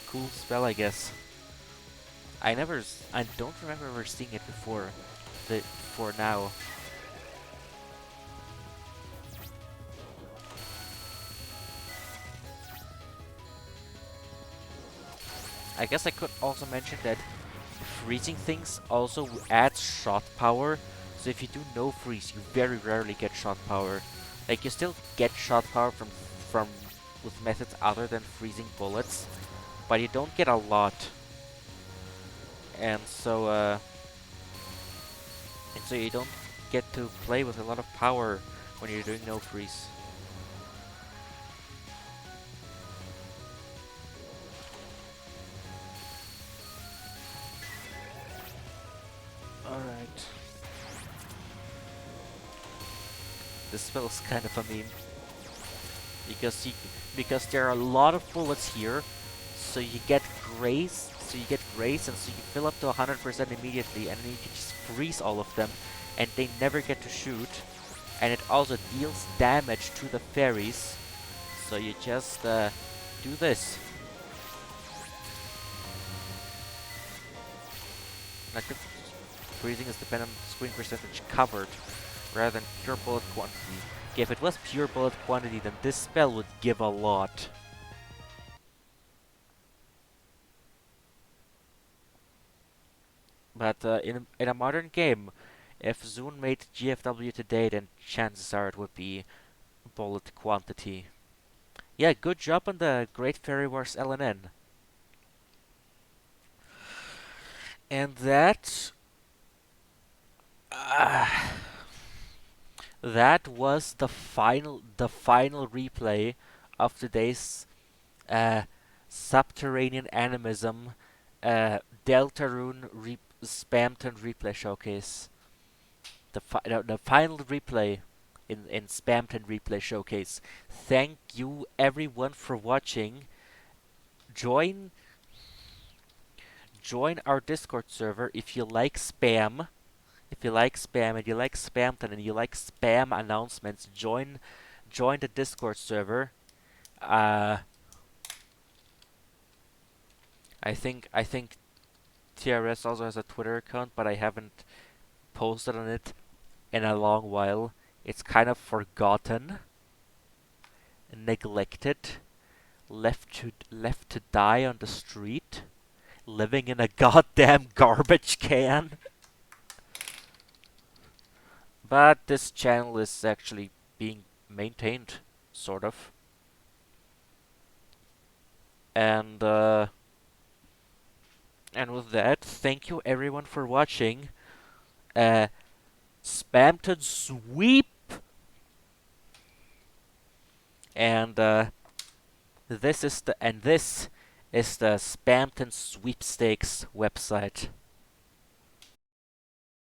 Cool spell, I guess. I don't remember ever seeing it before now. I guess I could also mention that freezing things also adds shot power. So if you do no freeze, you very rarely get shot power. Like you still get shot power from with methods other than freezing bullets, but you don't get a lot. And so you don't get to play with a lot of power when you're doing no freeze. Alright. This spell is kind of a meme. Because there are a lot of bullets here, so you get grace, and so you fill up to 100% immediately, and then you can just freeze all of them, and they never get to shoot. And it also deals damage to the fairies, so you just do this. Like the freezing is dependent on screen percentage covered, rather than pure bullet quantity. Okay, if it was pure bullet quantity, then this spell would give a lot. But in a modern game, if Zune made GFW today, then chances are it would be bullet quantity. Yeah, good job on the Great Fairy Wars LNN. And that was the final replay of today's Subterranean Animism Deltarune Spamton replay showcase. the final replay in Spamton Replay Showcase. Thank you everyone for watching. Join join our Discord server if you like spam. If you like spam and you like Spamton and you like spam announcements, join the Discord server. Uh, I think TRS also has a Twitter account, but I haven't posted on it in a long while. It's kind of forgotten, neglected, left to die on the street, living in a goddamn garbage can. But this channel is actually being maintained, sort of. And with that, thank you everyone for watching. Spamton sweep, and this is the Spamton sweepstakes website.